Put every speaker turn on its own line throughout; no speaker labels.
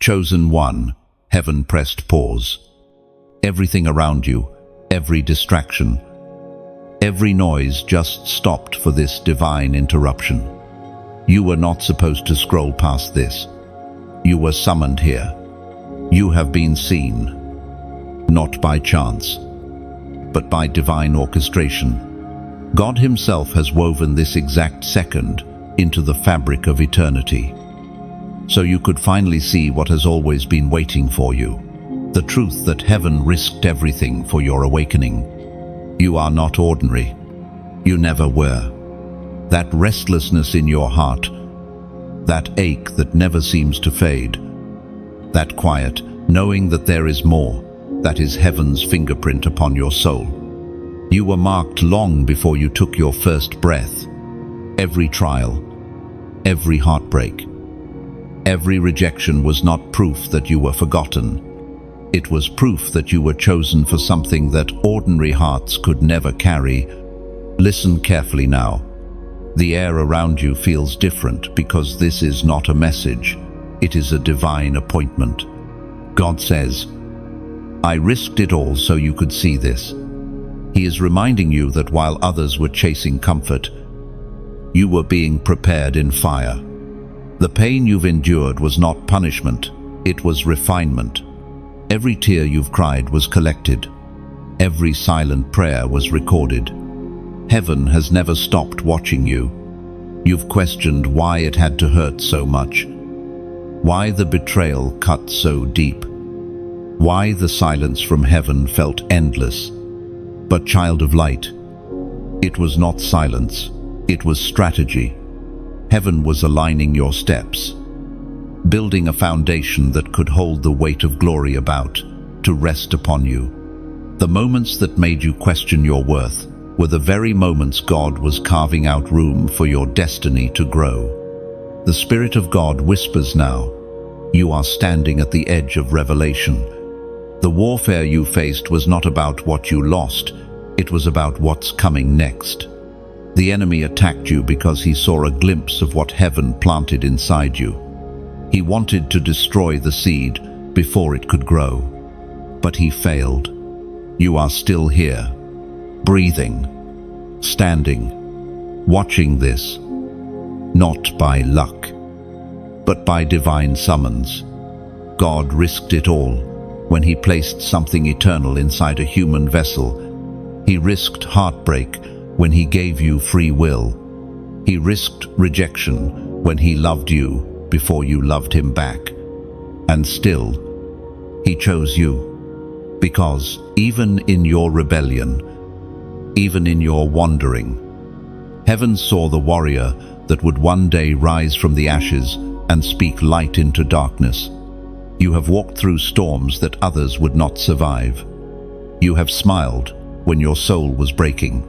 Chosen one, heaven pressed pause. Everything around you, every distraction, every noise just stopped for this divine interruption. You were not supposed to scroll past this. You were summoned here. You have been seen, not by chance, but by divine orchestration. God Himself has woven this exact second into the fabric of eternity, so you could finally see what has always been waiting for you. The truth that heaven risked everything for your awakening. You are not ordinary. You never were. That restlessness in your heart, that ache that never seems to fade, that quiet, knowing that there is more, that is heaven's fingerprint upon your soul. You were marked long before you took your first breath. Every trial, every heartbreak, every rejection was not proof that you were forgotten. It was proof that you were chosen for something that ordinary hearts could never carry. Listen carefully now. The air around you feels different because this is not a message. It is a divine appointment. God says, I risked it all so you could see this. He is reminding you that while others were chasing comfort, you were being prepared in fire. The pain you've endured was not punishment, it was refinement. Every tear you've cried was collected. Every silent prayer was recorded. Heaven has never stopped watching you. You've questioned why it had to hurt so much. Why the betrayal cut so deep. Why the silence from heaven felt endless. But child of light, it was not silence, it was strategy. Heaven was aligning your steps, building a foundation that could hold the weight of glory about to rest upon you. The moments that made you question your worth were the very moments God was carving out room for your destiny to grow. The Spirit of God whispers now, you are standing at the edge of revelation. The warfare you faced was not about what you lost, it was about what's coming next. The enemy attacked you because he saw a glimpse of what heaven planted inside you. He wanted to destroy the seed before it could grow, but he failed. You are still here, breathing, standing, watching this, not by luck, but by divine summons. God risked it all when He placed something eternal inside a human vessel. He risked heartbreak when He gave you free will. He risked rejection when He loved you before you loved Him back. And still, He chose you, because even in your rebellion, even in your wandering, heaven saw the warrior that would one day rise from the ashes and speak light into darkness. You have walked through storms that others would not survive. You have smiled when your soul was breaking.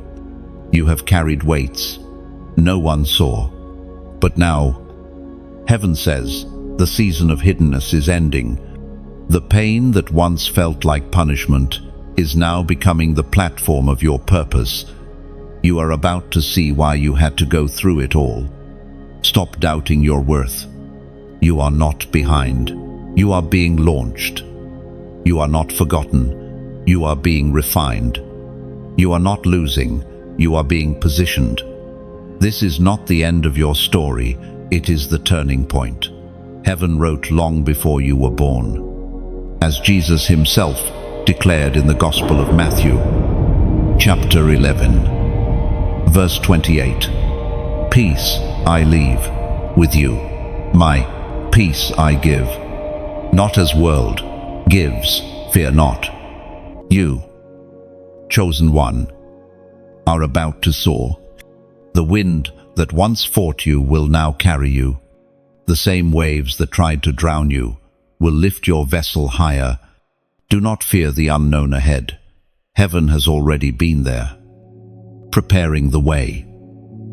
You have carried weights no one saw. But now, heaven says, the season of hiddenness is ending. The pain that once felt like punishment is now becoming the platform of your purpose. You are about to see why you had to go through it all. Stop doubting your worth. You are not behind. You are being launched. You are not forgotten. You are being refined. You are not losing. You are being positioned. This is not the end of your story. It is the turning point. Heaven wrote long before you were born. As Jesus Himself declared in the Gospel of Matthew, chapter 11, verse 28, Peace I leave with you. My peace I give. Not as world gives, fear not. You, chosen one, are about to soar. The wind that once fought you will now carry you. The same waves that tried to drown you will lift your vessel higher. Do not fear the unknown ahead. Heaven has already been there, preparing the way.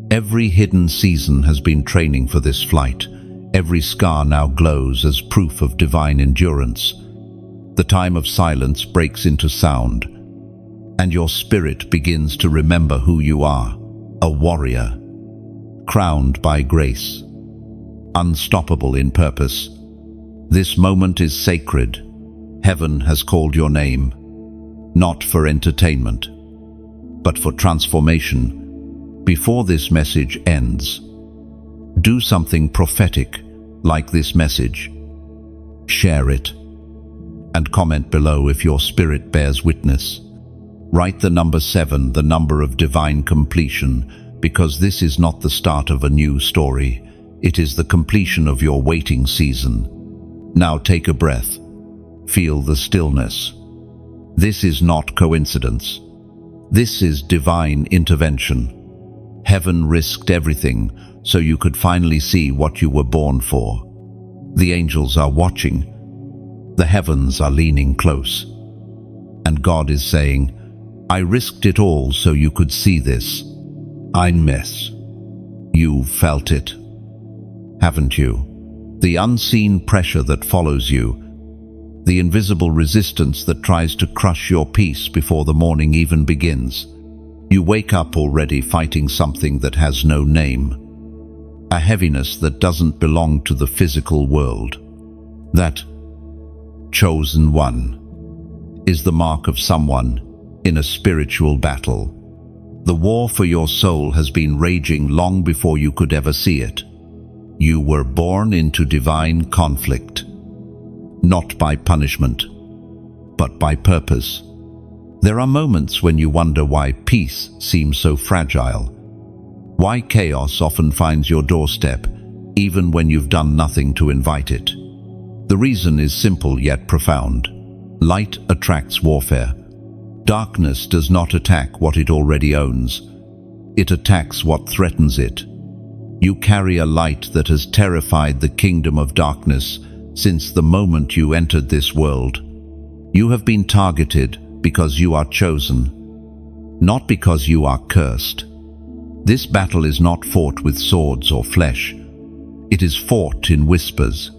Every hidden season has been training for this flight. Every scar now glows as proof of divine endurance. The time of silence breaks into sound, and your spirit begins to remember who you are, a warrior, crowned by grace, unstoppable in purpose, This moment is sacred. Heaven has called your name, not for entertainment, but for transformation. Before this message ends, do something prophetic like this message. Share it, and comment below if your spirit bears witness. Write the number 7, the number of divine completion, because this is not the start of a new story. It is the completion of your waiting season. Now take a breath. Feel the stillness. This is not coincidence. This is divine intervention. Heaven risked everything so you could finally see what you were born for. The angels are watching. The heavens are leaning close. And God is saying, I risked it all so you could see this. Ein Mess. You felt it, haven't you? The unseen pressure that follows you, the invisible resistance that tries to crush your peace before the morning even begins. You wake up already fighting something that has no name, a heaviness that doesn't belong to the physical world. That chosen one is the mark of someone in a spiritual battle. The war for your soul has been raging long before you could ever see it. You were born into divine conflict, not by punishment, but by purpose. There are moments when you wonder why peace seems so fragile, why chaos often finds your doorstep, even when you've done nothing to invite it. The reason is simple yet profound. Light attracts warfare. Darkness does not attack what it already owns. It attacks what threatens it. You carry a light that has terrified the kingdom of darkness since the moment you entered this world. You have been targeted because you are chosen, not because you are cursed. This battle is not fought with swords or flesh. It is fought in whispers,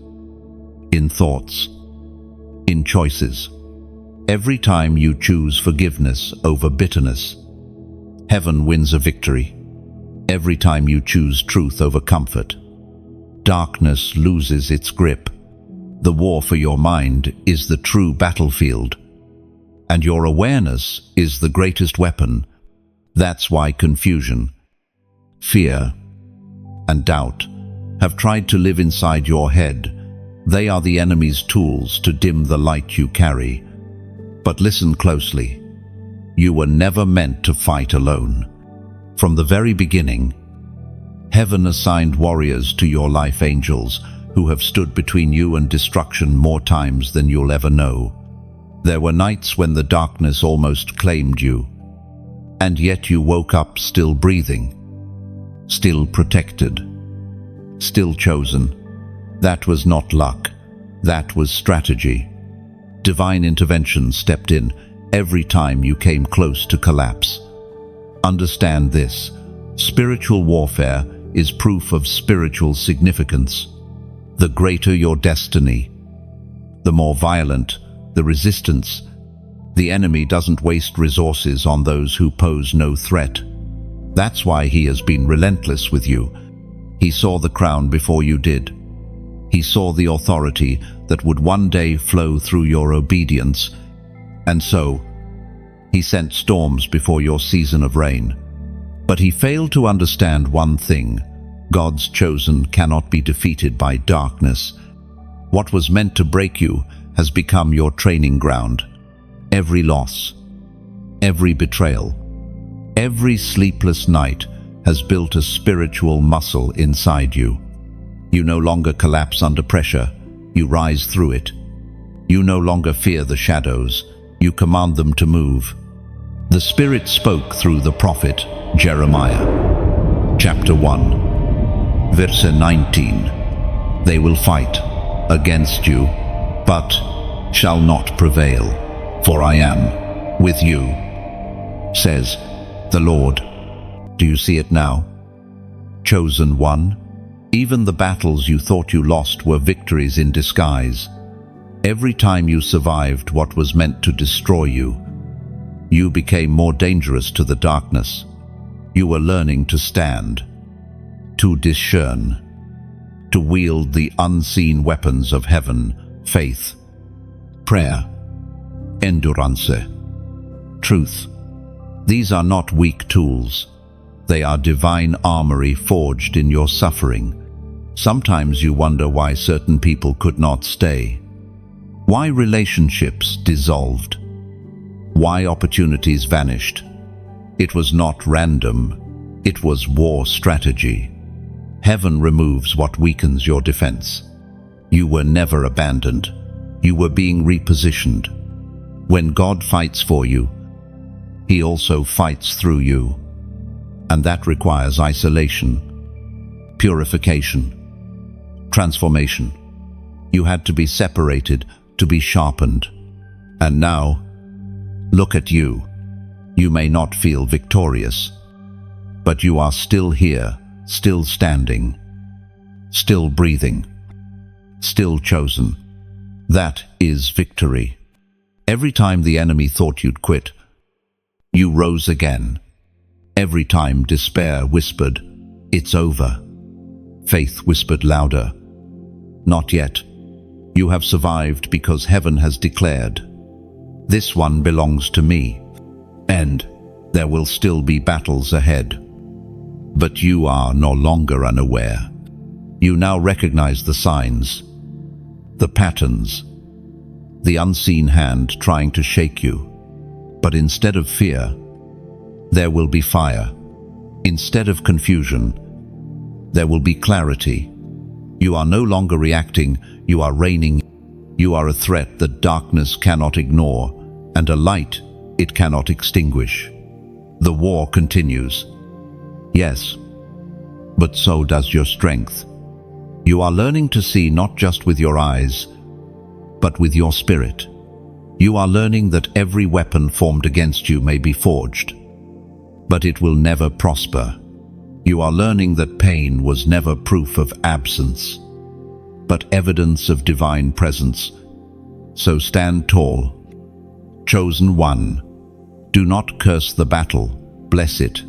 in thoughts, in choices. Every time you choose forgiveness over bitterness, heaven wins a victory. Every time you choose truth over comfort, darkness loses its grip. The war for your mind is the true battlefield, and your awareness is the greatest weapon. That's why confusion, fear, and doubt have tried to live inside your head. They are the enemy's tools to dim the light you carry. But listen closely. You were never meant to fight alone. From the very beginning, heaven assigned warriors to your life, angels who have stood between you and destruction more times than you'll ever know. There were nights when the darkness almost claimed you, and yet you woke up still breathing, still protected, still chosen. That was not luck. That was strategy. Divine intervention stepped in every time you came close to collapse. Understand this. Spiritual warfare is proof of spiritual significance. The greater your destiny, the more violent the resistance. The enemy doesn't waste resources on those who pose no threat. That's why he has been relentless with you. He saw the crown before you did. He saw the authority that would one day flow through your obedience, and so he sent storms before your season of rain. But he failed to understand one thing: God's chosen cannot be defeated by darkness. What was meant to break you has become your training ground. Every loss, every betrayal, every sleepless night has built a spiritual muscle inside you. You no longer collapse under pressure, you rise through it. You no longer fear the shadows, you command them to move. The Spirit spoke through the prophet Jeremiah. Chapter 1, verse 19. They will fight against you, but shall not prevail, for I am with you, says the Lord. Do you see it now? Chosen one. Even the battles you thought you lost were victories in disguise. Every time you survived what was meant to destroy you, you became more dangerous to the darkness. You were learning to stand, to discern, to wield the unseen weapons of heaven: faith, prayer, endurance, truth. These are not weak tools. They are divine armory forged in your suffering. Sometimes you wonder why certain people could not stay, why relationships dissolved, why opportunities vanished. It was not random, it was war strategy. Heaven removes what weakens your defense. You were never abandoned. You were being repositioned. When God fights for you, He also fights through you. And that requires isolation, purification, transformation. You had to be separated to be sharpened. And now, look at you. You may not feel victorious, but you are still here, still standing, still breathing, still chosen. That is victory. Every time the enemy thought you'd quit, you rose again. Every time despair whispered, "It's over," faith whispered louder, "Not yet. You have survived because heaven has declared, 'This one belongs to me,' and there will still be battles ahead. But you are no longer unaware. You now recognize the signs, the patterns, the unseen hand trying to shake you. But instead of fear, there will be fire. Instead of confusion, there will be clarity. You are no longer reacting, you are reigning. You are a threat that darkness cannot ignore, and a light it cannot extinguish. The war continues. Yes, but so does your strength. You are learning to see not just with your eyes, but with your spirit. You are learning that every weapon formed against you may be forged, but it will never prosper. You are learning that pain was never proof of absence, but evidence of divine presence. So stand tall. Chosen one, do not curse the battle, bless it.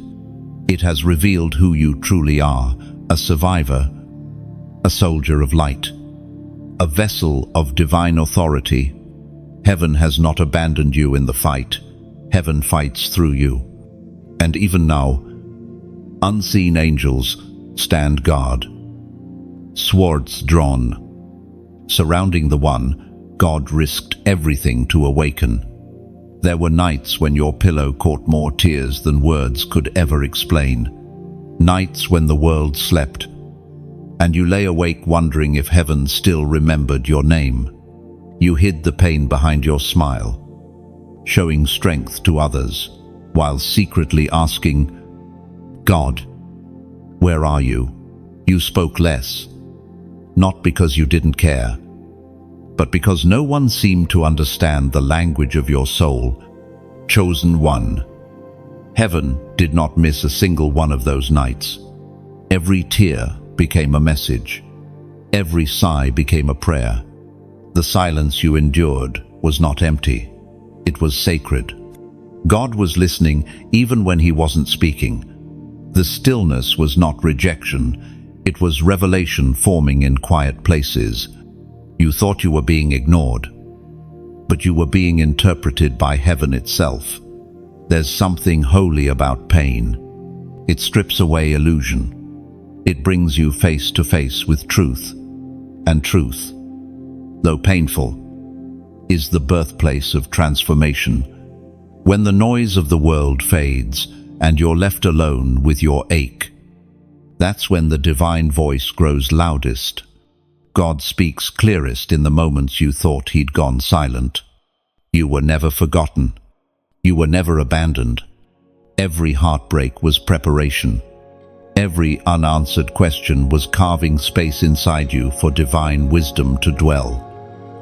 It has revealed who you truly are: a survivor, a soldier of light, a vessel of divine authority. Heaven has not abandoned you in the fight. Heaven fights through you. And even now, unseen angels stand guard, swords drawn, surrounding the one God risked everything to awaken. There were nights when your pillow caught more tears than words could ever explain. Nights when the world slept, and you lay awake wondering if heaven still remembered your name. You hid the pain behind your smile, showing strength to others, while secretly asking, "God, where are you?" You spoke less, not because you didn't care, but because no one seemed to understand the language of your soul. Chosen one. Heaven did not miss a single one of those nights. Every tear became a message. Every sigh became a prayer. The silence you endured was not empty. It was sacred. God was listening even when He wasn't speaking. The stillness was not rejection. It was revelation forming in quiet places. You thought you were being ignored, but you were being interpreted by heaven itself. There's something holy about pain. It strips away illusion. It brings you face to face with truth. And truth, though painful, is the birthplace of transformation. When the noise of the world fades and you're left alone with your ache, that's when the divine voice grows loudest. God speaks clearest in the moments you thought He'd gone silent. You were never forgotten. You were never abandoned. Every heartbreak was preparation. Every unanswered question was carving space inside you for divine wisdom to dwell.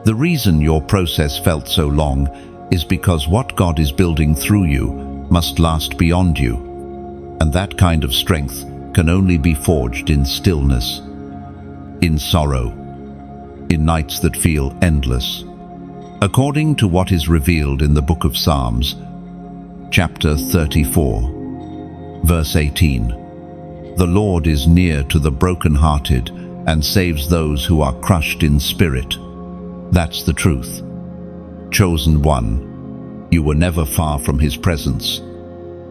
The reason your process felt so long is because what God is building through you must last beyond you. And that kind of strength can only be forged in stillness, in sorrow, in nights that feel endless. According to what is revealed in the book of Psalms, chapter 34, verse 18, "The Lord is near to the brokenhearted and saves those who are crushed in spirit. That's the truth. Chosen one, you were never far from his presence.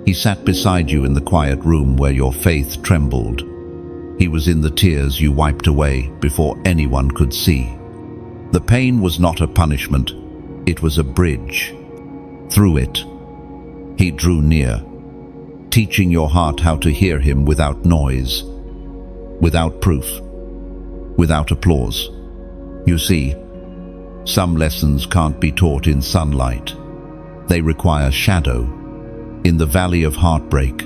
He sat beside you in the quiet room where your faith trembled. He was in the tears you wiped away before anyone could see. The pain was not a punishment, it was a bridge. Through it, he drew near, teaching your heart how to hear him without noise, without proof, without applause. You see, some lessons can't be taught in sunlight. They require shadow. In the valley of heartbreak,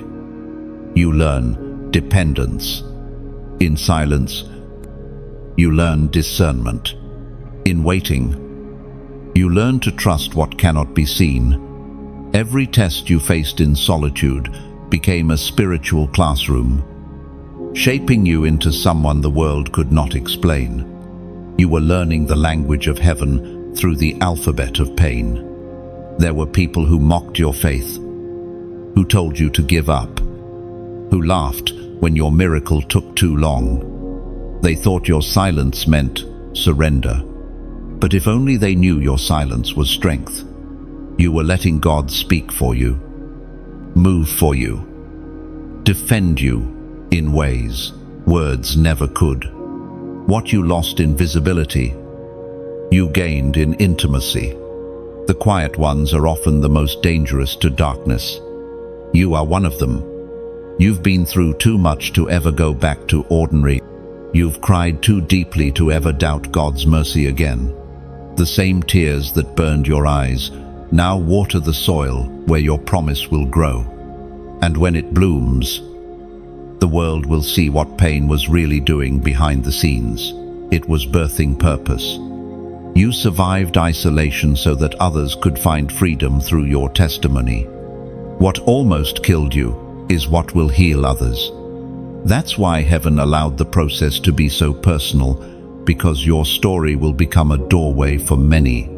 you learn dependence. In silence, you learn discernment. In waiting, you learn to trust what cannot be seen. Every test you faced in solitude became a spiritual classroom, shaping you into someone the world could not explain. You were learning the language of heaven through the alphabet of pain. There were people who mocked your faith, who told you to give up, who laughed when your miracle took too long. They thought your silence meant surrender. But if only they knew your silence was strength. You were letting God speak for you, move for you, defend you in ways words never could. What you lost in visibility, you gained in intimacy. The quiet ones are often the most dangerous to darkness. You are one of them. You've been through too much to ever go back to ordinary. You've cried too deeply to ever doubt God's mercy again. The same tears that burned your eyes now water the soil where your promise will grow. And when it blooms, the world will see what pain was really doing behind the scenes. It was birthing purpose. You survived isolation so that others could find freedom through your testimony. What almost killed you is what will heal others. That's why heaven allowed the process to be so personal, because your story will become a doorway for many.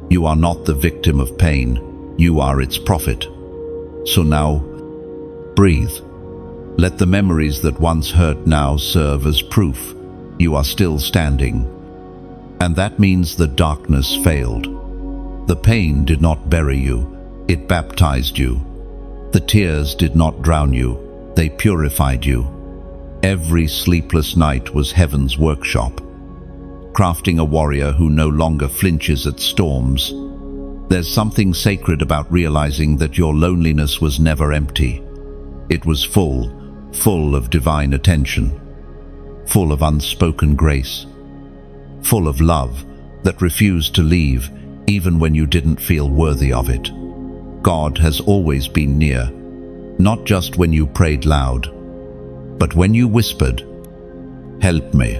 You are not the victim of pain, you are its prophet. So now, breathe. Let the memories that once hurt now serve as proof you are still standing. And that means the darkness failed. The pain did not bury you, it baptized you. The tears did not drown you, they purified you. Every sleepless night was heaven's workshop, crafting a warrior who no longer flinches at storms. There's something sacred about realizing that your loneliness was never empty. It was full of divine attention, full of unspoken grace, full of love that refused to leave even when you didn't feel worthy of it. God has always been near, not just when you prayed loud, but when you whispered, "Help me,"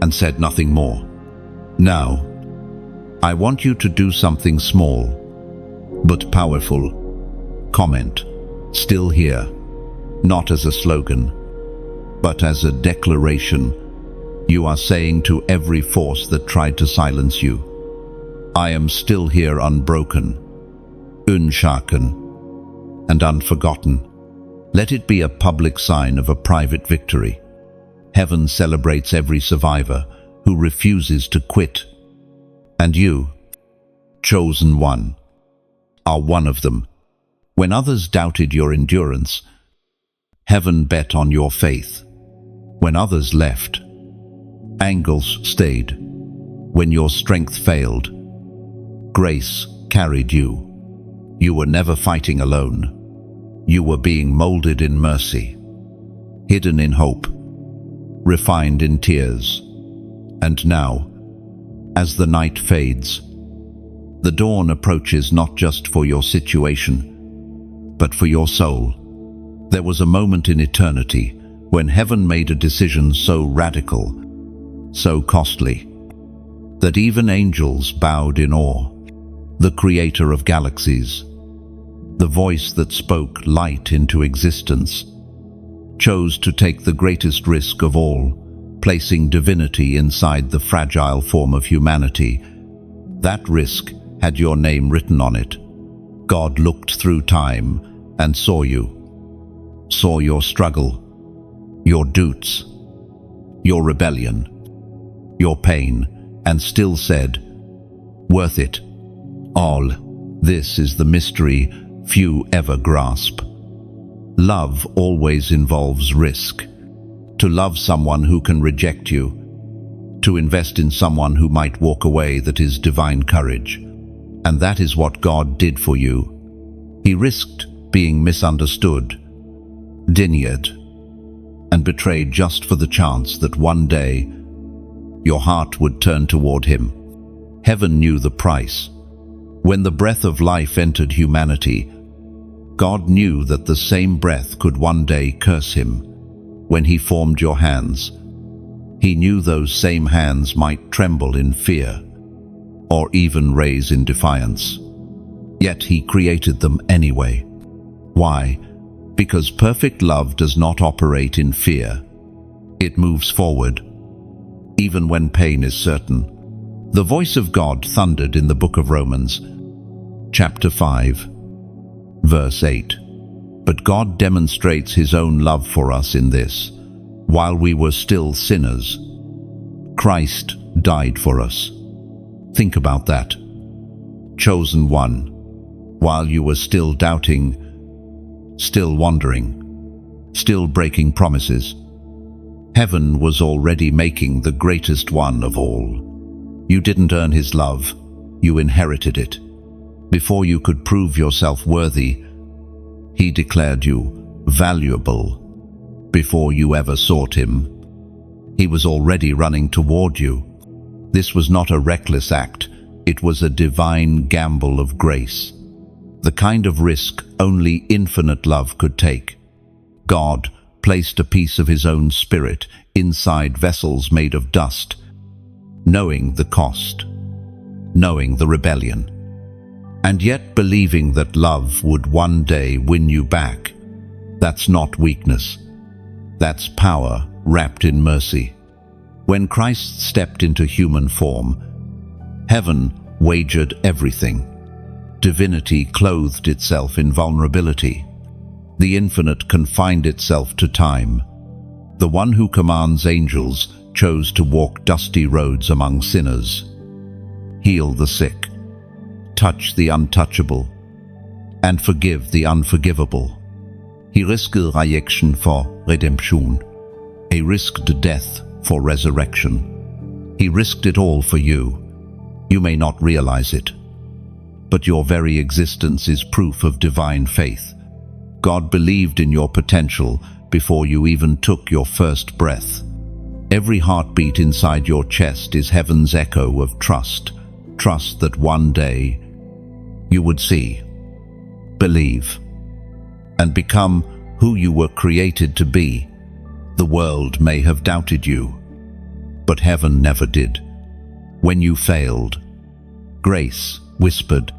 and said nothing more. Now, I want you to do something small, but powerful. Comment, "Still here," not as a slogan, but as a declaration. You are saying to every force that tried to silence you, "I am still here unbroken, unshaken, and unforgotten." Let it be a public sign of a private victory. Heaven celebrates every survivor who refuses to quit. And you, chosen one, are one of them. When others doubted your endurance, heaven bet on your faith. When others left, angels stayed. When your strength failed, grace carried you. You were never fighting alone. You were being molded in mercy, hidden in hope, refined in tears. And now, as the night fades, the dawn approaches not just for your situation, but for your soul. There was a moment in eternity when heaven made a decision so radical, so costly, that even angels bowed in awe. The creator of galaxies, the voice that spoke light into existence, chose to take the greatest risk of all, placing divinity inside the fragile form of humanity. That risk had your name written on it. God looked through time and saw you, saw your struggle, your doubts, your rebellion, your pain, and still said, "Worth it." All this is the mystery few ever grasp. Love always involves risk. To love someone who can reject you, to invest in someone who might walk away, that is divine courage. And that is what God did for you. He risked being misunderstood, denied, and betrayed just for the chance that one day your heart would turn toward him. Heaven knew the price. When the breath of life entered humanity, God knew that the same breath could one day curse him. When he formed your hands, he knew those same hands might tremble in fear or even raise in defiance. Yet he created them anyway. Why? Because perfect love does not operate in fear. It moves forward, even when pain is certain. The voice of God thundered in the book of Romans, chapter 5, verse 8. But God demonstrates his own love for us in this: while we were still sinners, Christ died for us. Think about that. Chosen one, while you were still doubting, still wandering, still breaking promises, heaven was already making the greatest one of all. You didn't earn his love, you inherited it. Before you could prove yourself worthy, he declared you valuable. Before you ever sought him, he was already running toward you. This was not a reckless act, it was a divine gamble of grace. The kind of risk only infinite love could take. God placed a piece of his own spirit inside vessels made of dust, knowing the cost, knowing the rebellion, and yet believing that love would one day win you back. That's not weakness. That's power wrapped in mercy. When Christ stepped into human form, heaven wagered everything. Divinity clothed itself in vulnerability. The infinite confined itself to time. The one who commands angels chose to walk dusty roads among sinners, heal the sick, touch the untouchable, and forgive the unforgivable. He risked rejection for redemption. He risked death for resurrection. He risked it all for you. You may not realize it, but your very existence is proof of divine faith. God believed in your potential before you even took your first breath. Every heartbeat inside your chest is heaven's echo of trust. Trust that one day you would see, believe, and become who you were created to be. The world may have doubted you, but heaven never did. When you failed, grace whispered,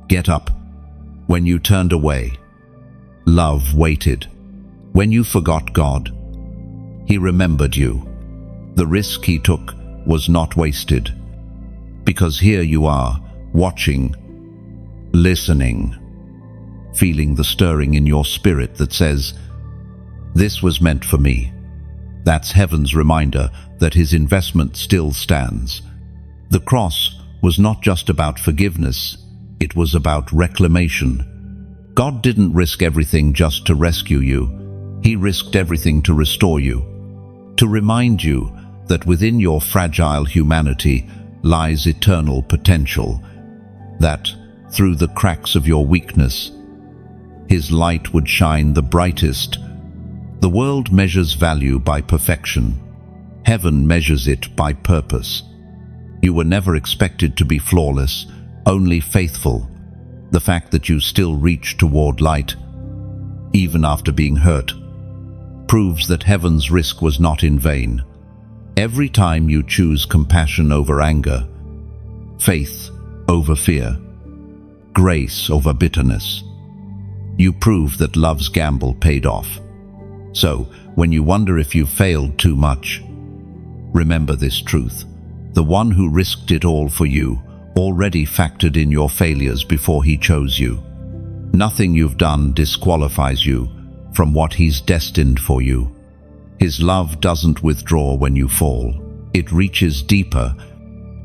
"Get up." When you turned away, love waited. When you forgot God, he remembered you. The risk he took was not wasted, because here you are, watching, listening, feeling the stirring in your spirit that says, "This was meant for me." That's heaven's reminder that his investment still stands. The cross was not just about forgiveness, it was about reclamation. God didn't risk everything just to rescue you. He risked everything to restore you, to remind you that within your fragile humanity lies eternal potential, that through the cracks of your weakness, his light would shine the brightest. The world measures value by perfection. Heaven measures it by purpose. You were never expected to be flawless, only faithful. The fact that you still reach toward light, even after being hurt, proves that heaven's risk was not in vain. Every time you choose compassion over anger, faith over fear, grace over bitterness, you prove that love's gamble paid off. So, when you wonder if you failed too much, remember this truth. The one who risked it all for you already factored in your failures before he chose you. Nothing you've done disqualifies you from what he's destined for you. His love doesn't withdraw when you fall. It reaches deeper.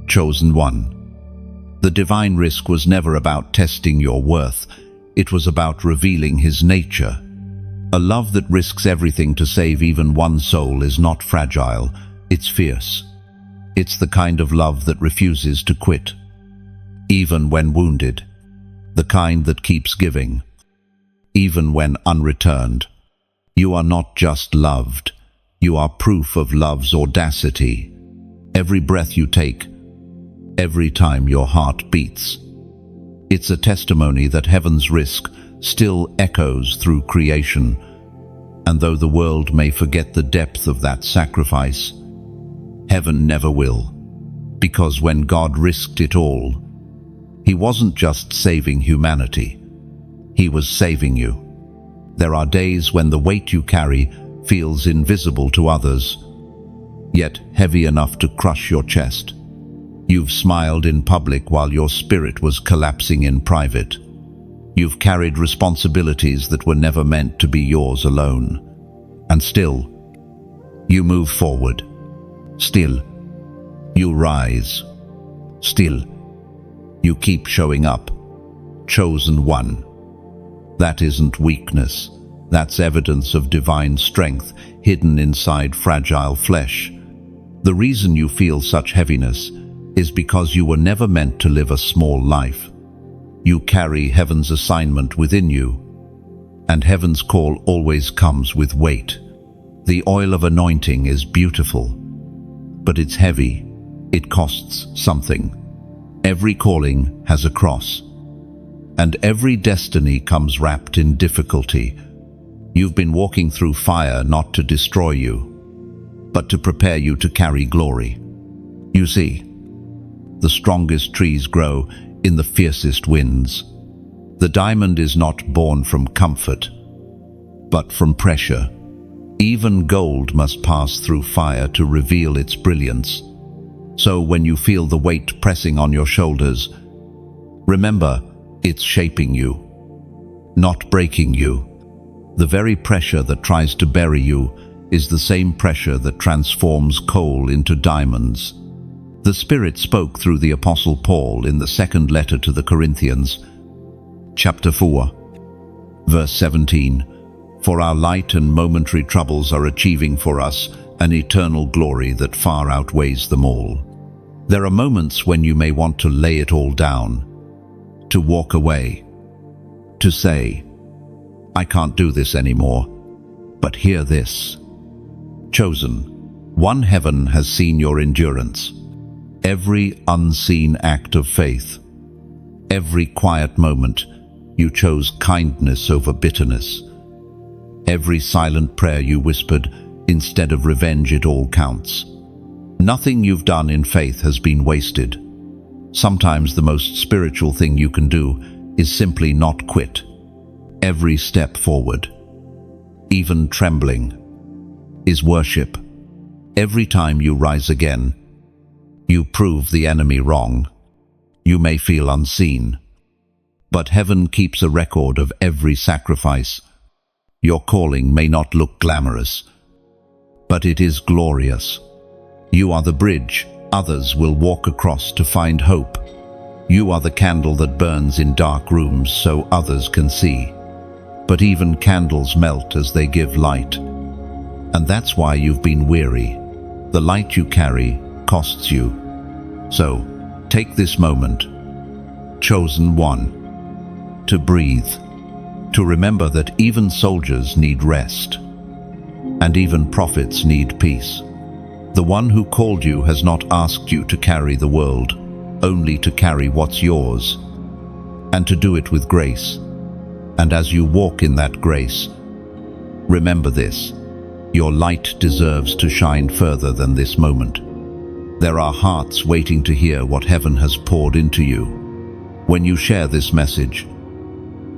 Chosen one. The divine risk was never about testing your worth. It was about revealing His nature. A love that risks everything to save even one soul is not fragile, it's fierce. It's the kind of love that refuses to quit, even when wounded. The kind that keeps giving, even when unreturned. You are not just loved. You are proof of love's audacity. Every breath you take, every time your heart beats. It's a testimony that heaven's risk still echoes through creation. And though the world may forget the depth of that sacrifice, heaven never will. Because when God risked it all, He wasn't just saving humanity. He was saving you. There are days when the weight you carry feels invisible to others, yet heavy enough to crush your chest. You've smiled in public while your spirit was collapsing in private. You've carried responsibilities that were never meant to be yours alone. And still, you move forward. Still, you rise. Still, you keep showing up. Chosen one. That isn't weakness. That's evidence of divine strength hidden inside fragile flesh. The reason you feel such heaviness is because you were never meant to live a small life. You carry heaven's assignment within you, and heaven's call always comes with weight. The oil of anointing is beautiful, but it's heavy. It costs something. Every calling has a cross, and every destiny comes wrapped in difficulty. You've been walking through fire not to destroy you, but to prepare you to carry glory. You see, the strongest trees grow in the fiercest winds. The diamond is not born from comfort, but from pressure. Even gold must pass through fire to reveal its brilliance. So when you feel the weight pressing on your shoulders, remember, it's shaping you, not breaking you. The very pressure that tries to bury you is the same pressure that transforms coal into diamonds. The Spirit spoke through the Apostle Paul in the second letter to the Corinthians, chapter 4, verse 17. For our light and momentary troubles are achieving for us an eternal glory that far outweighs them all. There are moments when you may want to lay it all down, to walk away, to say, I can't do this anymore. But hear this. Chosen, one, heaven has seen your endurance. Every unseen act of faith. Every quiet moment you chose kindness over bitterness. Every silent prayer you whispered instead of revenge, it all counts. Nothing you've done in faith has been wasted. Sometimes the most spiritual thing you can do is simply not quit. Every step forward, even trembling, is worship. Every time you rise again, you prove the enemy wrong. You may feel unseen, but heaven keeps a record of every sacrifice. Your calling may not look glamorous, but it is glorious. You are the bridge others will walk across to find hope. You are the candle that burns in dark rooms so others can see. But even candles melt as they give light. And that's why you've been weary. The light you carry costs you. So, take this moment, chosen one, to breathe, to remember that even soldiers need rest, and even prophets need peace. The one who called you has not asked you to carry the world, only to carry what's yours, and to do it with grace. And as you walk in that grace, remember this: your light deserves to shine further than this moment. There are hearts waiting to hear what heaven has poured into you. When you share this message,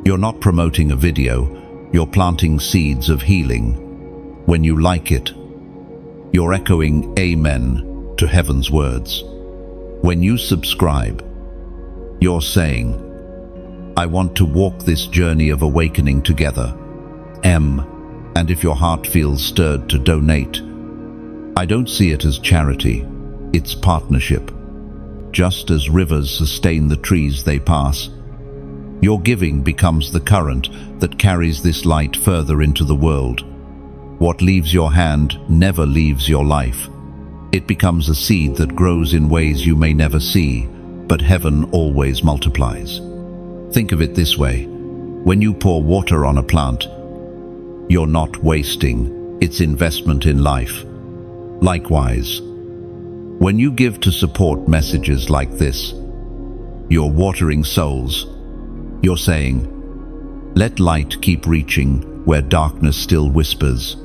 you're not promoting a video, you're planting seeds of healing. When you like it, you're echoing amen to heaven's words. When you subscribe, you're saying, I want to walk this journey of awakening together. And if your heart feels stirred to donate, I don't see it as charity, it's partnership. Just as rivers sustain the trees they pass, your giving becomes the current that carries this light further into the world. What leaves your hand never leaves your life. It becomes a seed that grows in ways you may never see, but heaven always multiplies. Think of it this way: when you pour water on a plant, you're not wasting, it's investment in life. Likewise, when you give to support messages like this, you're watering souls. You're saying, let light keep reaching where darkness still whispers.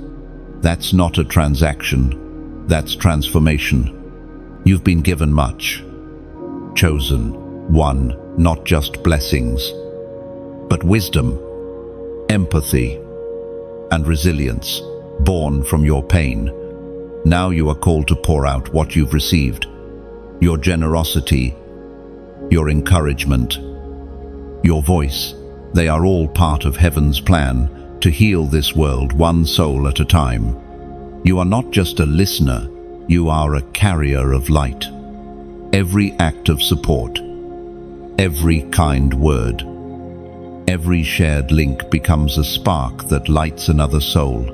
That's not a transaction, that's transformation. You've been given much, chosen one, not just blessings, but wisdom, empathy, and resilience, born from your pain. Now you are called to pour out what you've received, your generosity, your encouragement, your voice. They are all part of heaven's plan to heal this world one soul at a time. You are not just a listener, you are a carrier of light. Every act of support, every kind word, every shared link becomes a spark that lights another soul.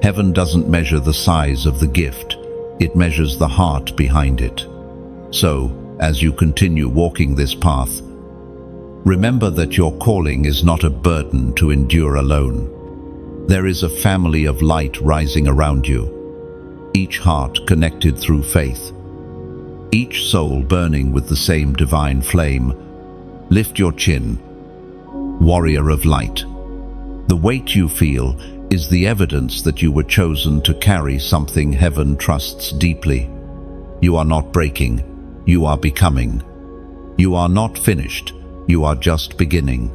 Heaven doesn't measure the size of the gift, it measures the heart behind it. So, as you continue walking this path, remember that your calling is not a burden to endure alone. There is a family of light rising around you, each heart connected through faith, each soul burning with the same divine flame. Lift your chin, warrior of light. The weight you feel is the evidence that you were chosen to carry something heaven trusts deeply. You are not breaking, you are becoming. You are not finished, you are just beginning.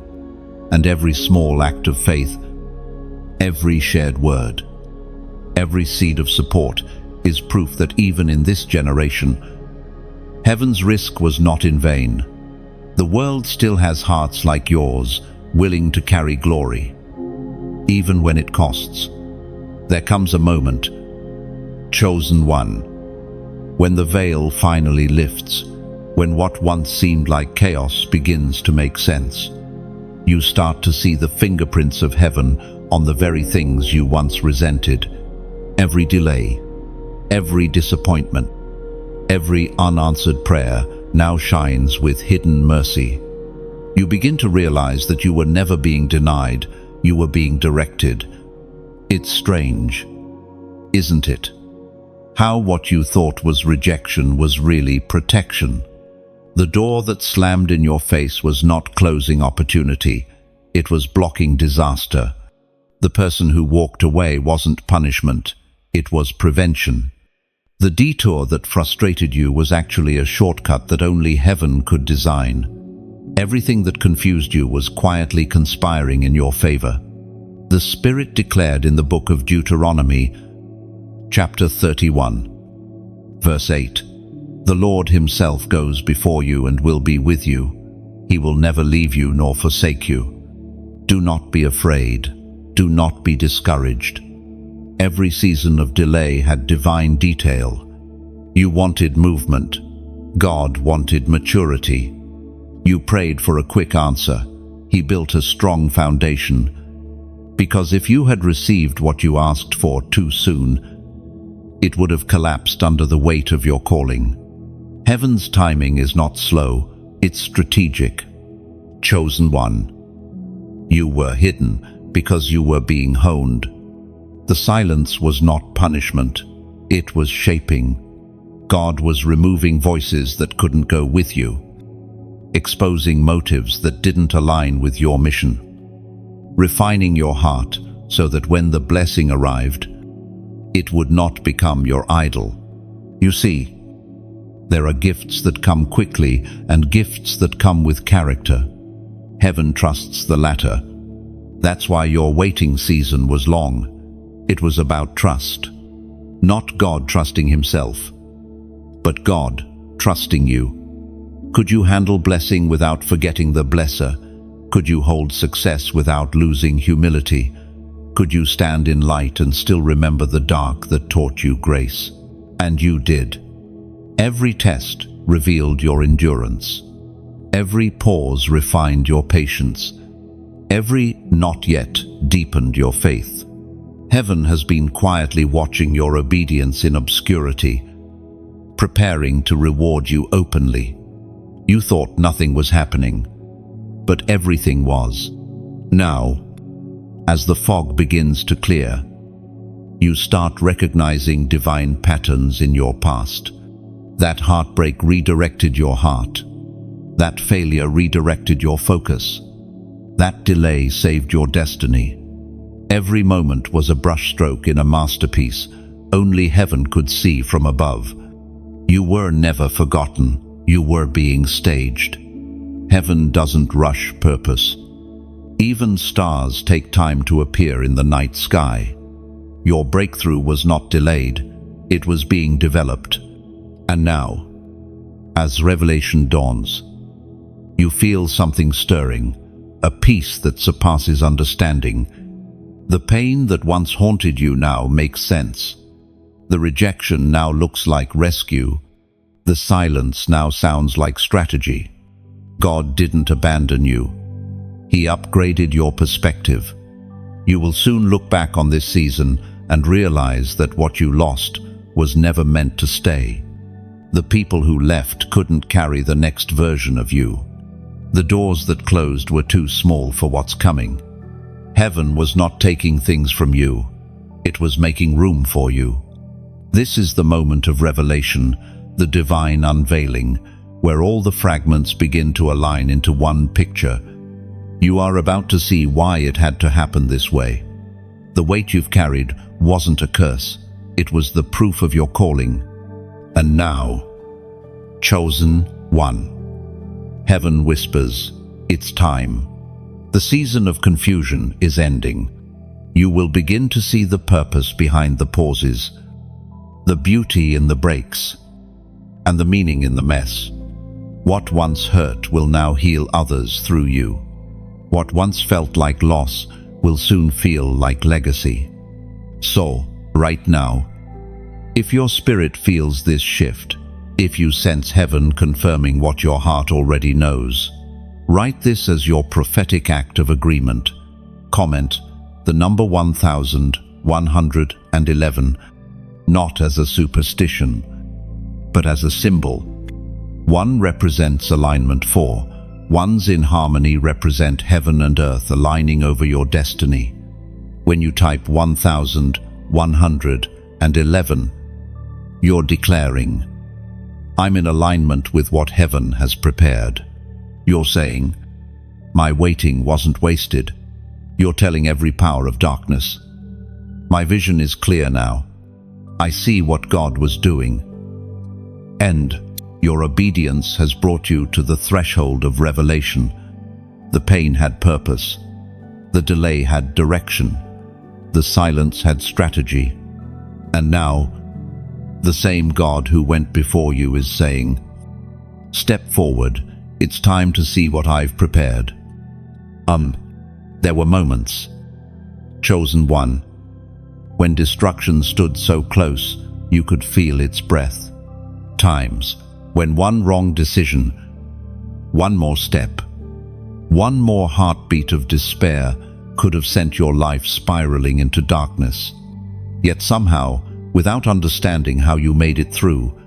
And every small act of faith, every shared word, every seed of support is proof that even in this generation, heaven's risk was not in vain. The world still has hearts like yours, willing to carry glory, even when it costs. There comes a moment, chosen one, when the veil finally lifts, when what once seemed like chaos begins to make sense. You start to see the fingerprints of heaven on the very things you once resented. Every delay, every disappointment, every unanswered prayer now shines with hidden mercy. You begin to realize that you were never being denied, you were being directed. It's strange, isn't it? How what you thought was rejection was really protection. The door that slammed in your face was not closing opportunity, it was blocking disaster. The person who walked away wasn't punishment, it was prevention. The detour that frustrated you was actually a shortcut that only heaven could design. Everything that confused you was quietly conspiring in your favor. The Spirit declared in the book of Deuteronomy, chapter 31, verse 8, "The Lord himself goes before you and will be with you. He will never leave you nor forsake you. Do not be afraid. Do not be discouraged." Every season of delay had divine detail. You wanted movement. God wanted maturity. You prayed for a quick answer. He built a strong foundation. Because if you had received what you asked for too soon, it would have collapsed under the weight of your calling. Heaven's timing is not slow, it's strategic. Chosen one. You were hidden because you were being honed. The silence was not punishment, it was shaping. God was removing voices that couldn't go with you, exposing motives that didn't align with your mission, refining your heart so that when the blessing arrived, it would not become your idol. You see, there are gifts that come quickly and gifts that come with character. Heaven trusts the latter. That's why your waiting season was long. It was about trust. Not God trusting himself, but God trusting you. Could you handle blessing without forgetting the blesser? Could you hold success without losing humility? Could you stand in light and still remember the dark that taught you grace? And you did. Every test revealed your endurance. Every pause refined your patience. Every not yet deepened your faith. Heaven has been quietly watching your obedience in obscurity, preparing to reward you openly. You thought nothing was happening, but everything was. Now, as the fog begins to clear, you start recognizing divine patterns in your past. That heartbreak redirected your heart. That failure redirected your focus. That delay saved your destiny. Every moment was a brushstroke in a masterpiece only heaven could see from above. You were never forgotten. You were being staged. Heaven doesn't rush purpose. Even stars take time to appear in the night sky. Your breakthrough was not delayed. It was being developed. And now, as revelation dawns, you feel something stirring, a peace that surpasses understanding. The pain that once haunted you now makes sense. The rejection now looks like rescue. The silence now sounds like strategy. God didn't abandon you. He upgraded your perspective. You will soon look back on this season and realize that what you lost was never meant to stay. The people who left couldn't carry the next version of you. The doors that closed were too small for what's coming. Heaven was not taking things from you. It was making room for you. This is the moment of revelation, the divine unveiling, where all the fragments begin to align into one picture. You are about to see why it had to happen this way. The weight you've carried wasn't a curse. It was the proof of your calling. And now, chosen one. Heaven whispers, it's time. The season of confusion is ending. You will begin to see the purpose behind the pauses, the beauty in the breaks, and the meaning in the mess. What once hurt will now heal others through you. What once felt like loss will soon feel like legacy. So, right now, if your spirit feels this shift, if you sense heaven confirming what your heart already knows, write this as your prophetic act of agreement. Comment the number 1111, not as a superstition, but as a symbol. 1 represents alignment. 4 ones in harmony represent heaven and earth aligning over your destiny. When you type 1111, you're declaring, I'm in alignment with what heaven has prepared. You're saying, my waiting wasn't wasted. You're telling every power of darkness, my vision is clear now. I see what God was doing. And your obedience has brought you to the threshold of revelation. The pain had purpose. The delay had direction. The silence had strategy. And now, the same God who went before you is saying, step forward. It's time to see what I've prepared. There were moments, chosen one, when destruction stood so close you could feel its breath. Times when one wrong decision, one more step, one more heartbeat of despair could have sent your life spiraling into darkness. Yet somehow, without understanding how you made it through,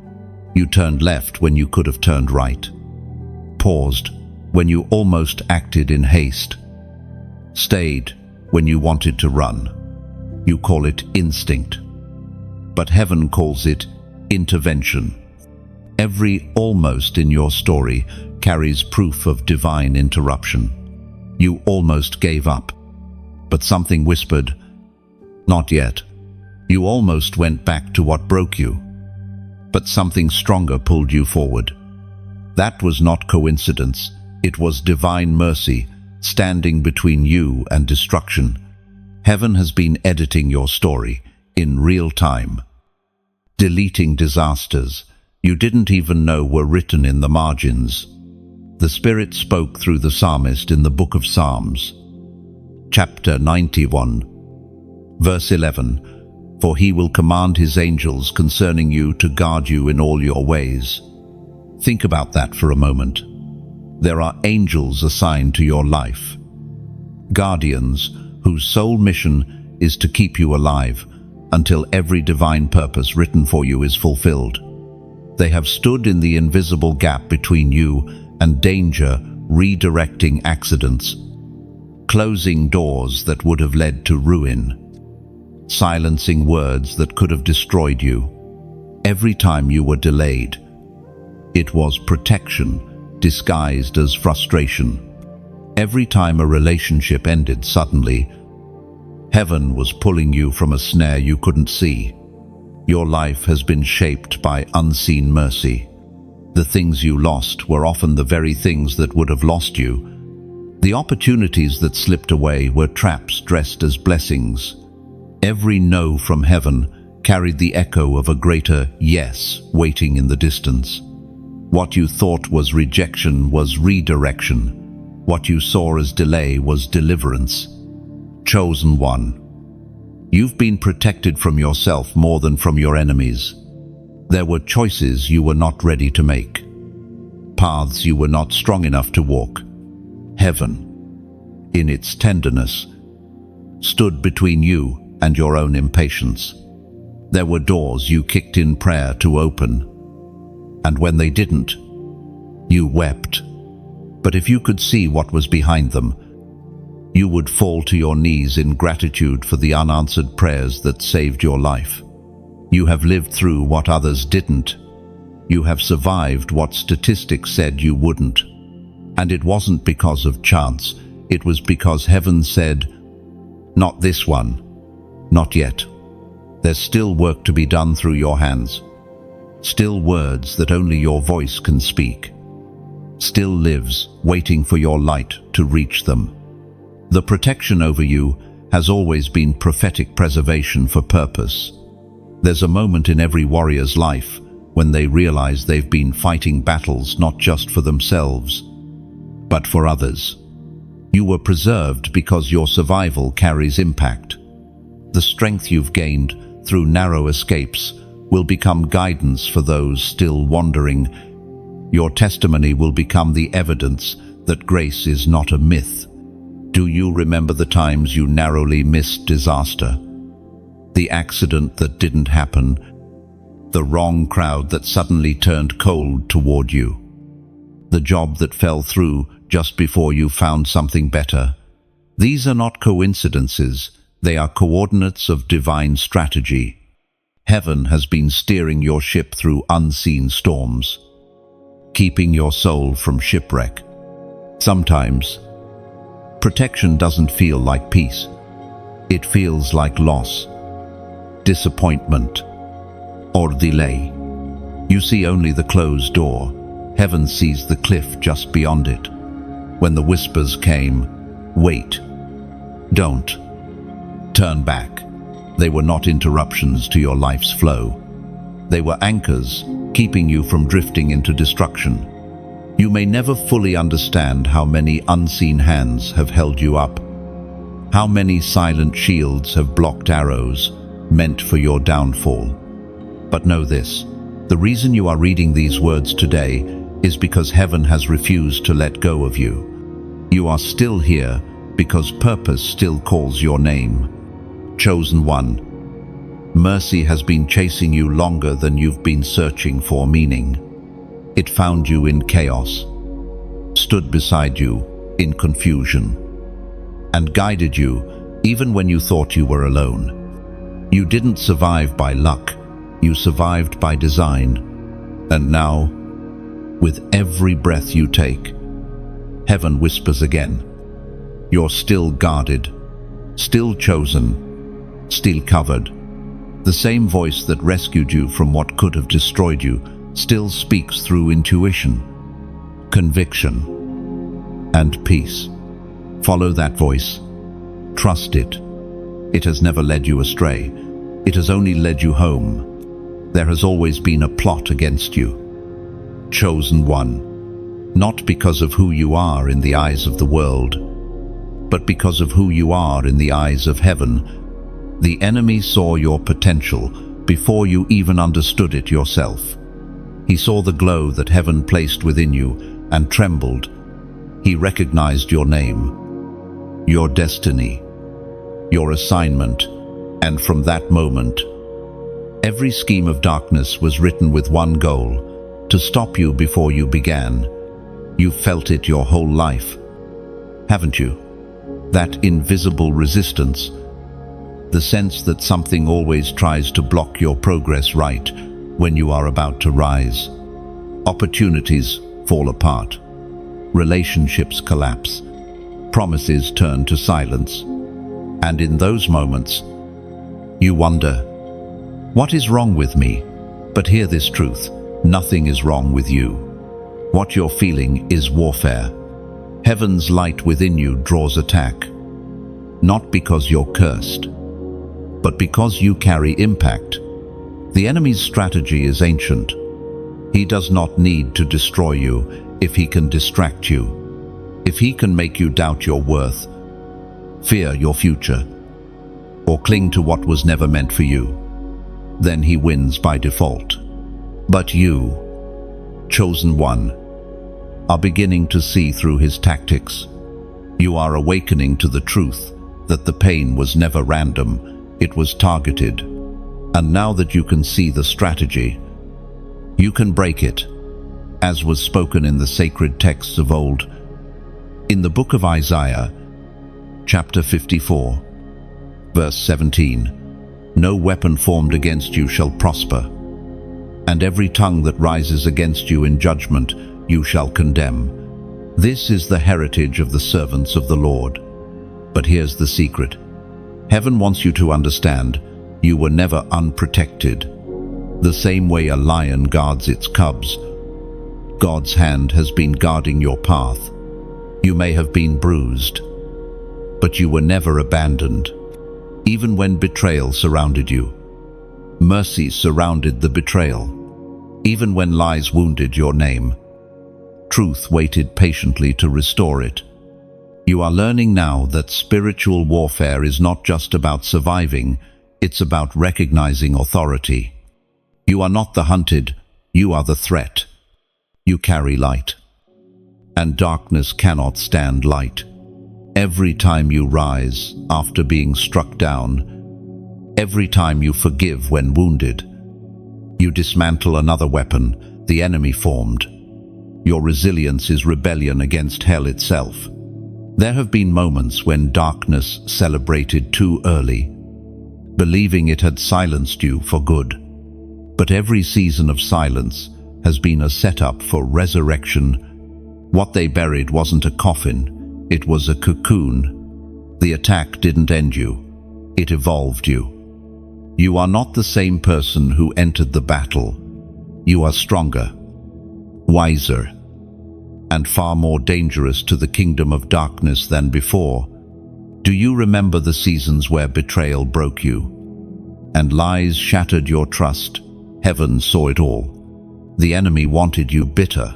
you turned left when you could have turned right, paused when you almost acted in haste, stayed when you wanted to run. You call it instinct, but heaven calls it intervention. Every almost in your story carries proof of divine interruption. You almost gave up, but something whispered, not yet. You almost went back to what broke you, but something stronger pulled you forward. That was not coincidence. It was divine mercy standing between you and destruction. Heaven has been editing your story in real time, deleting disasters you didn't even know were written in the margins. The Spirit spoke through the psalmist in the book of Psalms, chapter 91. Verse 11, for he will command his angels concerning you to guard you in all your ways. Think about that for a moment. There are angels assigned to your life. Guardians whose sole mission is to keep you alive until every divine purpose written for you is fulfilled. They have stood in the invisible gap between you and danger, redirecting accidents, closing doors that would have led to ruin, silencing words that could have destroyed you. Every time you were delayed, it was protection disguised as frustration. Every time a relationship ended suddenly, heaven was pulling you from a snare you couldn't see. Your life has been shaped by unseen mercy. The things you lost were often the very things that would have lost you. The opportunities that slipped away were traps dressed as blessings. Every no from heaven carried the echo of a greater yes waiting in the distance. What you thought was rejection was redirection. What you saw as delay was deliverance. Chosen one. You've been protected from yourself more than from your enemies. There were choices you were not ready to make, paths you were not strong enough to walk. Heaven, in its tenderness, stood between you and your own impatience. There were doors you kicked in prayer to open, and when they didn't, you wept. But if you could see what was behind them, you would fall to your knees in gratitude for the unanswered prayers that saved your life. You have lived through what others didn't. You have survived what statistics said you wouldn't. And it wasn't because of chance. It was because heaven said, "Not this one. Not yet. There's still work to be done through your hands. Still words that only your voice can speak. Still lives, waiting for your light to reach them." The protection over you has always been prophetic preservation for purpose. There's a moment in every warrior's life when they realize they've been fighting battles not just for themselves, but for others. You were preserved because your survival carries impact. The strength you've gained through narrow escapes will become guidance for those still wandering. Your testimony will become the evidence that grace is not a myth. Do you remember the times you narrowly missed disaster? The accident that didn't happen? The wrong crowd that suddenly turned cold toward you? The job that fell through just before you found something better? These are not coincidences. They are coordinates of divine strategy. Heaven has been steering your ship through unseen storms, keeping your soul from shipwreck. Sometimes, protection doesn't feel like peace. It feels like loss, disappointment, or delay. You see only the closed door. Heaven sees the cliff just beyond it. When the whispers came, "Wait, don't, turn back," they were not interruptions to your life's flow. They were anchors, keeping you from drifting into destruction. You may never fully understand how many unseen hands have held you up, how many silent shields have blocked arrows meant for your downfall. But know this, the reason you are reading these words today is because heaven has refused to let go of you. You are still here because purpose still calls your name. Chosen one. Mercy has been chasing you longer than you've been searching for meaning. It found you in chaos, stood beside you in confusion, and guided you even when you thought you were alone. You didn't survive by luck, you survived by design. And now, with every breath you take, heaven whispers again, you're still guarded, still chosen, still covered. The same voice that rescued you from what could have destroyed you still speaks through intuition, conviction, and peace. Follow that voice. Trust it. It has never led you astray. It has only led you home. There has always been a plot against you. Chosen one. Not because of who you are in the eyes of the world, but because of who you are in the eyes of heaven. The enemy saw your potential before you even understood it yourself. He saw the glow that heaven placed within you and trembled. He recognized your name, your destiny, your assignment, and from that moment, every scheme of darkness was written with one goal: to stop you before you began. You felt it your whole life, haven't you? That invisible resistance, the sense that something always tries to block your progress right when you are about to rise. Opportunities fall apart, relationships collapse, promises turn to silence, and in those moments, you wonder, what is wrong with me? But hear this truth: nothing is wrong with you. What you're feeling is warfare. Heaven's light within you draws attack, not because you're cursed, but because you carry impact. The enemy's strategy is ancient. He does not need to destroy you if he can distract you, if he can make you doubt your worth, fear your future, or cling to what was never meant for you. Then he wins by default. But you, chosen one, are beginning to see through his tactics. You are awakening to the truth that the pain was never random, it was targeted. And now that you can see the strategy, you can break it, as was spoken in the sacred texts of old. In the book of Isaiah, chapter 54, verse 17, "No weapon formed against you shall prosper, and every tongue that rises against you in judgment you shall condemn. This is the heritage of the servants of the Lord." But here's the secret. Heaven wants you to understand you were never unprotected. The same way a lion guards its cubs, God's hand has been guarding your path. You may have been bruised, but you were never abandoned. Even when betrayal surrounded you, mercy surrounded the betrayal. Even when lies wounded your name, truth waited patiently to restore it. You are learning now that spiritual warfare is not just about surviving, it's about recognizing authority. You are not the hunted, you are the threat. You carry light, and darkness cannot stand light. Every time you rise after being struck down, every time you forgive when wounded, you dismantle another weapon the enemy formed. Your resilience is rebellion against hell itself. There have been moments when darkness celebrated too early, believing it had silenced you for good. But every season of silence has been a setup for resurrection. What they buried wasn't a coffin, it was a cocoon. The attack didn't end you, it evolved you. You are not the same person who entered the battle. You are stronger, wiser, and far more dangerous to the kingdom of darkness than before. Do you remember the seasons where betrayal broke you, and lies shattered your trust? Heaven saw it all. The enemy wanted you bitter,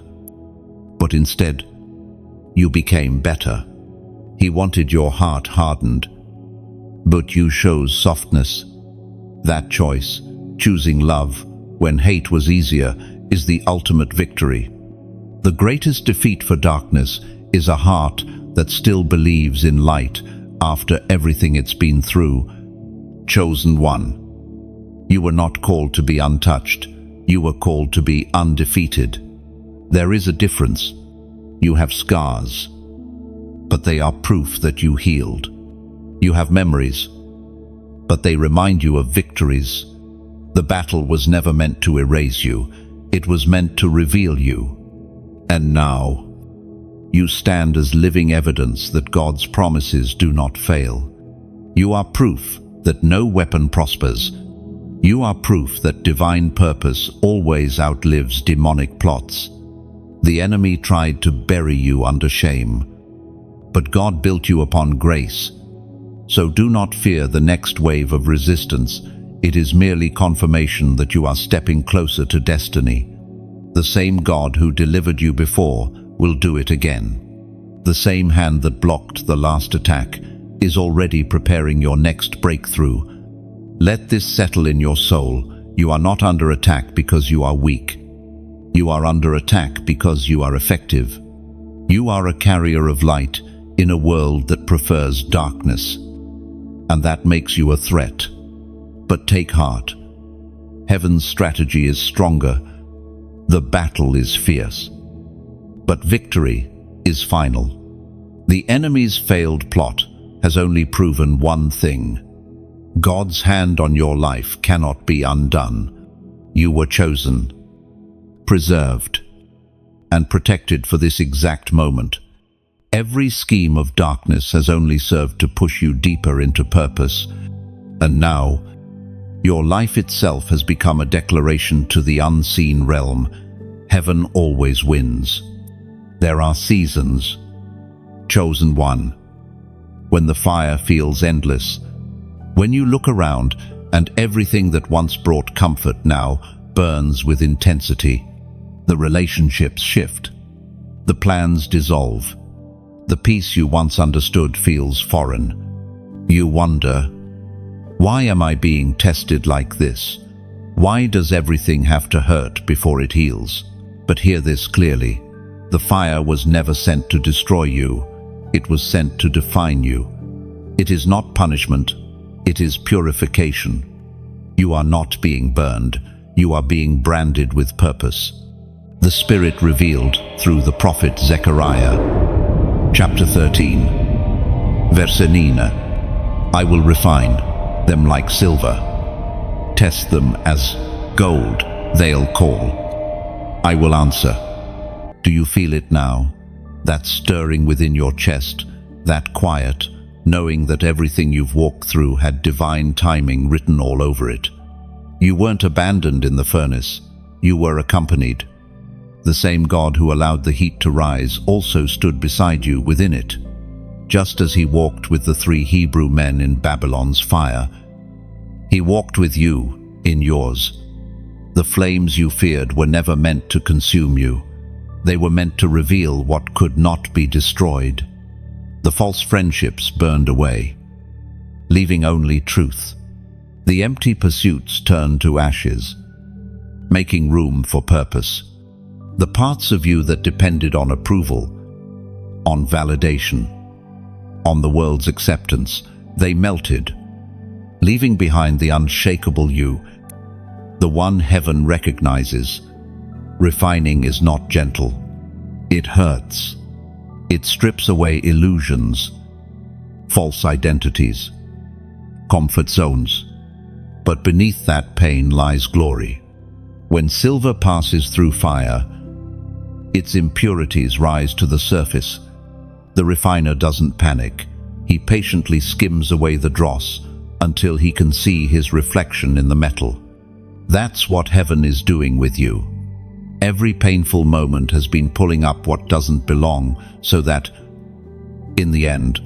but instead, you became better. He wanted your heart hardened, but you chose softness. That choice, choosing love when hate was easier, is the ultimate victory. The greatest defeat for darkness is a heart that still believes in light after everything it's been through. Chosen one. You were not called to be untouched. You were called to be undefeated. There is a difference. You have scars, but they are proof that you healed. You have memories, but they remind you of victories. The battle was never meant to erase you. It was meant to reveal you. And now, you stand as living evidence that God's promises do not fail. You are proof that no weapon prospers. You are proof that divine purpose always outlives demonic plots. The enemy tried to bury you under shame, but God built you upon grace. So do not fear the next wave of resistance. It is merely confirmation that you are stepping closer to destiny. The same God who delivered you before will do it again. The same hand that blocked the last attack is already preparing your next breakthrough. Let this settle in your soul. You are not under attack because you are weak. You are under attack because you are effective. You are a carrier of light in a world that prefers darkness, and that makes you a threat. But take heart. Heaven's strategy is stronger. The battle is fierce, but victory is final. The enemy's failed plot has only proven one thing. God's hand on your life cannot be undone. You were chosen, preserved, and protected for this exact moment. Every scheme of darkness has only served to push you deeper into purpose, and now your life itself has become a declaration to the unseen realm. Heaven always wins. There are seasons. Chosen one. When the fire feels endless. When you look around and everything that once brought comfort now burns with intensity. The relationships shift. The plans dissolve. The peace you once understood feels foreign. You wonder, why am I being tested like this? Why does everything have to hurt before it heals? But hear this clearly. The fire was never sent to destroy you. It was sent to define you. It is not punishment. It is purification. You are not being burned. You are being branded with purpose. The Spirit revealed through the prophet Zechariah. Chapter 13. Verse 9. I will refine them like silver. Test them as gold they'll call. I will answer. Do you feel it now? That stirring within your chest, that quiet, knowing that everything you've walked through had divine timing written all over it. You weren't abandoned in the furnace. You were accompanied. The same God who allowed the heat to rise also stood beside you within it. Just as he walked with the 3 Hebrew men in Babylon's fire, he walked with you in yours. The flames you feared were never meant to consume you. They were meant to reveal what could not be destroyed. The false friendships burned away, leaving only truth. The empty pursuits turned to ashes, making room for purpose. The parts of you that depended on approval, on validation, on the world's acceptance, they melted, leaving behind the unshakable you, the one heaven recognizes. Refining is not gentle. It hurts. It strips away illusions, false identities, comfort zones. But beneath that pain lies glory. When silver passes through fire, its impurities rise to the surface. The refiner doesn't panic. He patiently skims away the dross until he can see his reflection in the metal. That's what heaven is doing with you. Every painful moment has been pulling up what doesn't belong, so that, in the end,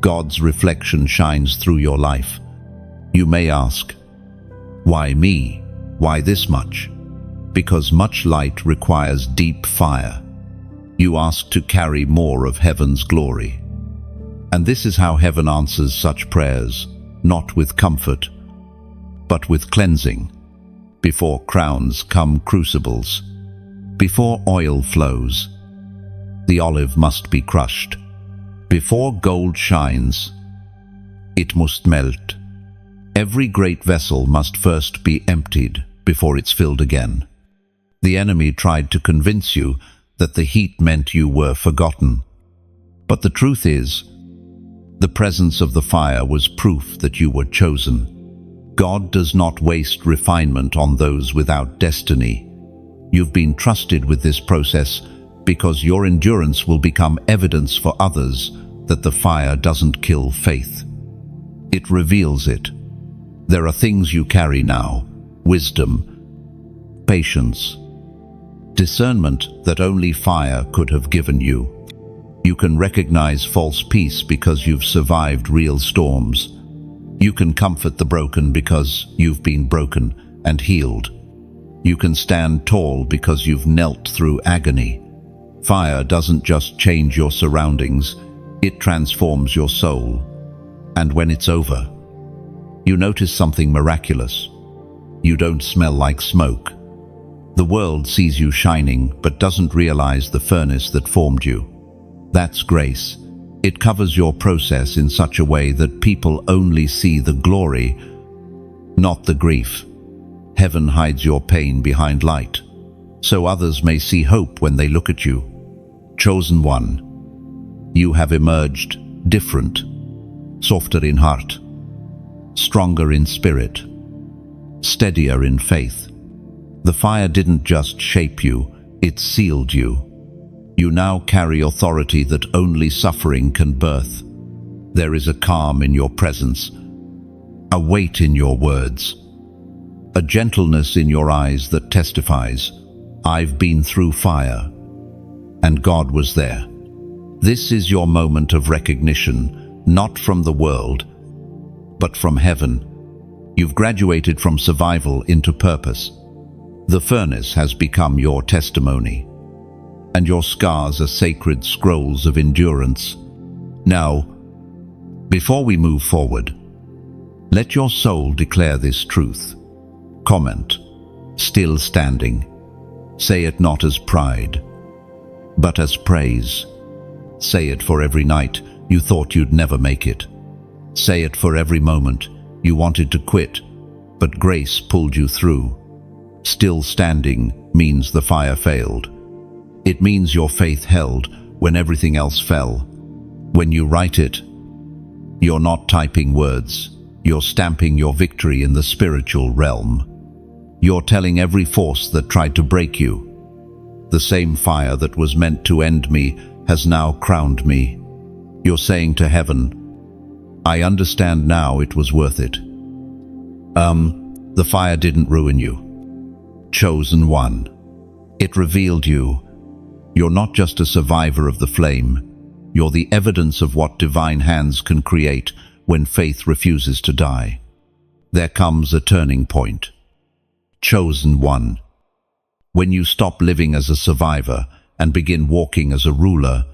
God's reflection shines through your life. You may ask, why me? Why this much? Because much light requires deep fire. You ask to carry more of heaven's glory. And this is how heaven answers such prayers, not with comfort, but with cleansing. Before crowns come crucibles. Before oil flows, the olive must be crushed. Before gold shines, it must melt. Every great vessel must first be emptied before it's filled again. The enemy tried to convince you that the heat meant you were forgotten. But the truth is, the presence of the fire was proof that you were chosen. God does not waste refinement on those without destiny. You've been trusted with this process because your endurance will become evidence for others that the fire doesn't kill faith. It reveals it. There are things you carry now: wisdom, patience, discernment that only fire could have given you. You can recognize false peace because you've survived real storms. You can comfort the broken because you've been broken and healed. You can stand tall because you've knelt through agony. Fire doesn't just change your surroundings, it transforms your soul. And when it's over, You notice something miraculous. You don't smell like smoke. The world sees you shining but doesn't realize the furnace that formed you. That's grace. It covers your process in such a way that people only see the glory, not the grief. Heaven hides your pain behind light, so others may see hope when they look at you. Chosen one, you have emerged different, softer in heart, stronger in spirit, steadier in faith. The fire didn't just shape you, it sealed you. You now carry authority that only suffering can birth. There is a calm in your presence, a weight in your words, a gentleness in your eyes that testifies, I've been through fire, and God was there. This is your moment of recognition, not from the world, but from heaven. You've graduated from survival into purpose. The furnace has become your testimony, and your scars are sacred scrolls of endurance. Now, before we move forward, let your soul declare this truth. Comment, still standing. Say it not as pride, but as praise. Say it for every night you thought you'd never make it. Say it for every moment you wanted to quit, but grace pulled you through. Still standing means the fire failed. It means your faith held when everything else fell. When you write it, you're not typing words. You're stamping your victory in the spiritual realm. You're telling every force that tried to break you, the same fire that was meant to end me has now crowned me. You're saying to heaven, I understand now it was worth it. The fire didn't ruin you. Chosen one. It revealed you. You're not just a survivor of the flame. You're the evidence of what divine hands can create when faith refuses to die. There comes a turning point. Chosen one. When you stop living as a survivor and begin walking as a ruler,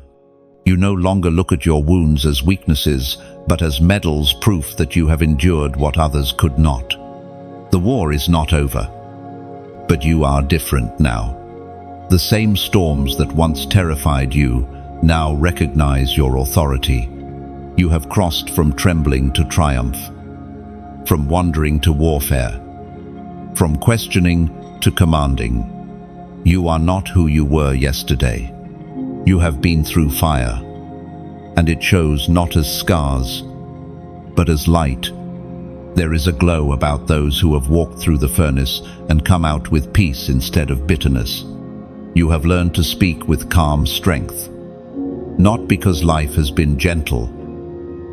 you no longer look at your wounds as weaknesses, but as medals, proof that you have endured what others could not. The war is not over, but you are different now. The same storms that once terrified you now recognize your authority. You have crossed from trembling to triumph, from wandering to warfare, from questioning to commanding. You are not who you were yesterday. You have been through fire, and it shows not as scars, but as light. There is a glow about those who have walked through the furnace and come out with peace instead of bitterness. You have learned to speak with calm strength, not because life has been gentle,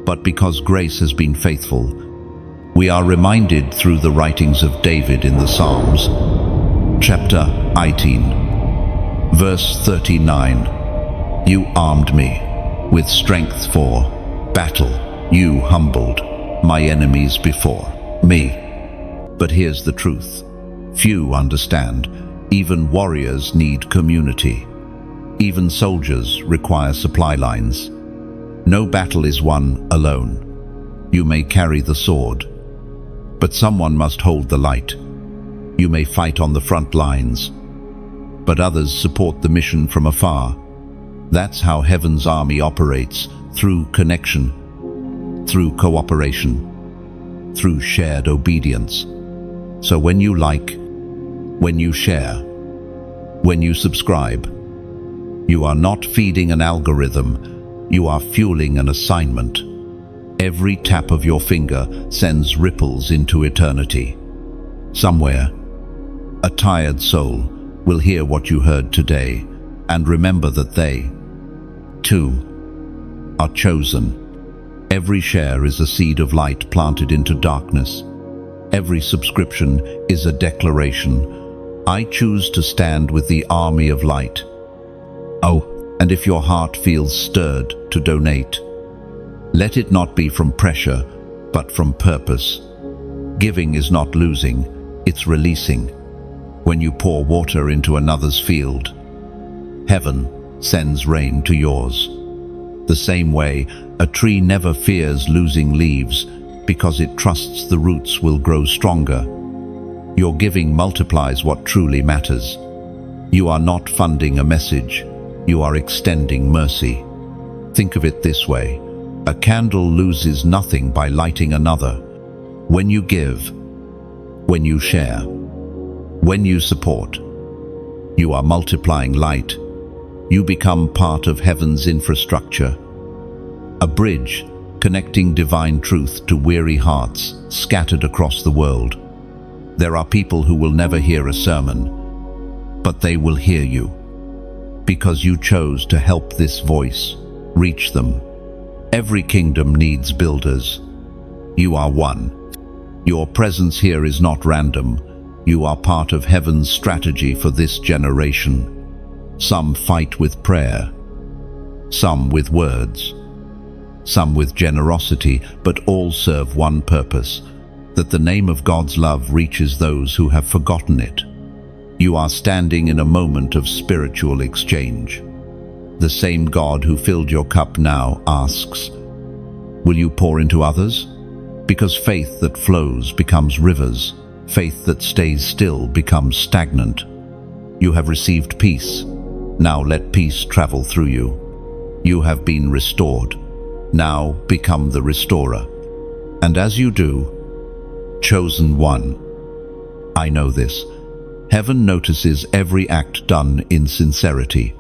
but because grace has been faithful. We are reminded through the writings of David in the Psalms, chapter 18, verse 39. You armed me with strength for battle. You humbled my enemies before me. But here's the truth. Few understand. Even warriors need community. Even soldiers require supply lines. No battle is won alone. You may carry the sword, but someone must hold the light. You may fight on the front lines, but others support the mission from afar. That's how heaven's army operates, through connection, through cooperation, through shared obedience. So when you like, when you share, when you subscribe, you are not feeding an algorithm, you are fueling an assignment. Every tap of your finger sends ripples into eternity. Somewhere, a tired soul will hear what you heard today and remember that they, too, are chosen. Every share is a seed of light planted into darkness. Every subscription is a declaration. I choose to stand with the army of light. Oh, and if your heart feels stirred to donate, let it not be from pressure, but from purpose. Giving is not losing, it's releasing. When you pour water into another's field, heaven sends rain to yours. The same way, a tree never fears losing leaves, because it trusts the roots will grow stronger. Your giving multiplies what truly matters. You are not funding a message, you are extending mercy. Think of it this way: a candle loses nothing by lighting another. When you give, when you share, when you support, you are multiplying light. You become part of heaven's infrastructure, a bridge connecting divine truth to weary hearts scattered across the world. There are people who will never hear a sermon, but they will hear you, because you chose to help this voice reach them. Every kingdom needs builders. You are one. Your presence here is not random. You are part of heaven's strategy for this generation. Some fight with prayer, some with words, some with generosity, but all serve one purpose: that the name of God's love reaches those who have forgotten it. You are standing in a moment of spiritual exchange. The same God who filled your cup now asks, will you pour into others? Because faith that flows becomes rivers. Faith that stays still becomes stagnant. You have received peace. Now let peace travel through you. You have been restored. Now become the restorer. And as you do, chosen one. I know this. Heaven notices every act done in sincerity.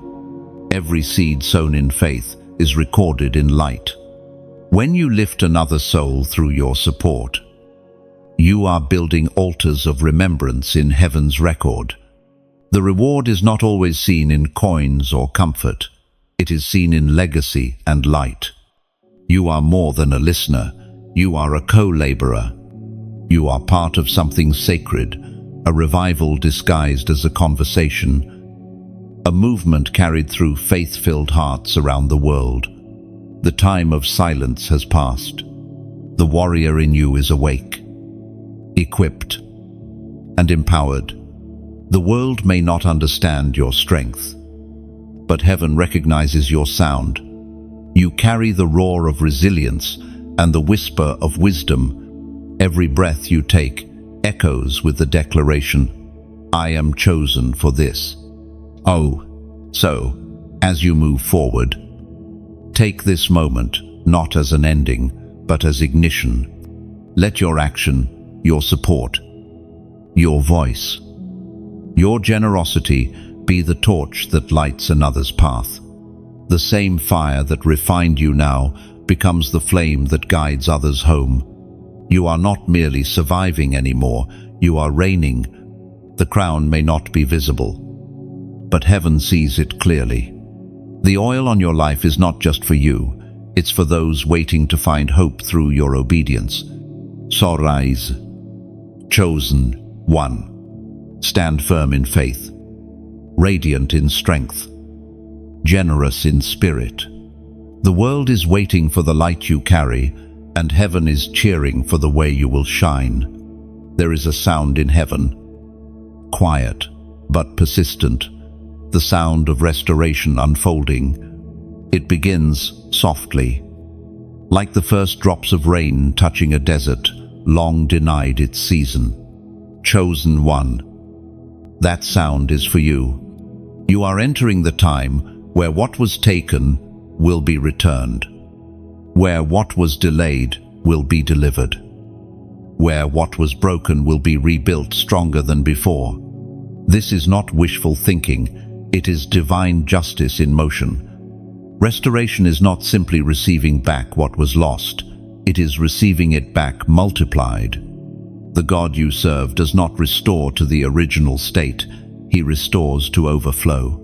Every seed sown in faith is recorded in light. When you lift another soul through your support, you are building altars of remembrance in heaven's record. The reward is not always seen in coins or comfort. It is seen in legacy and light. You are more than a listener. You are a co-laborer. You are part of something sacred, a revival disguised as a conversation, a movement carried through faith-filled hearts around the world. The time of silence has passed. The warrior in you is awake, equipped, and empowered. The world may not understand your strength, but heaven recognizes your sound. You carry the roar of resilience and the whisper of wisdom. Every breath you take echoes with the declaration, I am chosen for this. So, as you move forward, take this moment not as an ending, but as ignition. Let your action, your support, your voice, your generosity be the torch that lights another's path. The same fire that refined you now becomes the flame that guides others home. You are not merely surviving anymore, you are reigning. The crown may not be visible, but heaven sees it clearly. The oil on your life is not just for you, it's for those waiting to find hope through your obedience. So rise, chosen one. Stand firm in faith, radiant in strength, generous in spirit. The world is waiting for the light you carry, and heaven is cheering for the way you will shine. There is a sound in heaven, quiet but persistent, the sound of restoration unfolding. It begins softly, like the first drops of rain touching a desert long denied its season. Chosen one. That sound is for you. You are entering the time where what was taken will be returned, where what was delayed will be delivered, where what was broken will be rebuilt stronger than before. This is not wishful thinking. It is divine justice in motion. Restoration is not simply receiving back what was lost. It is receiving it back multiplied. The God you serve does not restore to the original state. He restores to overflow.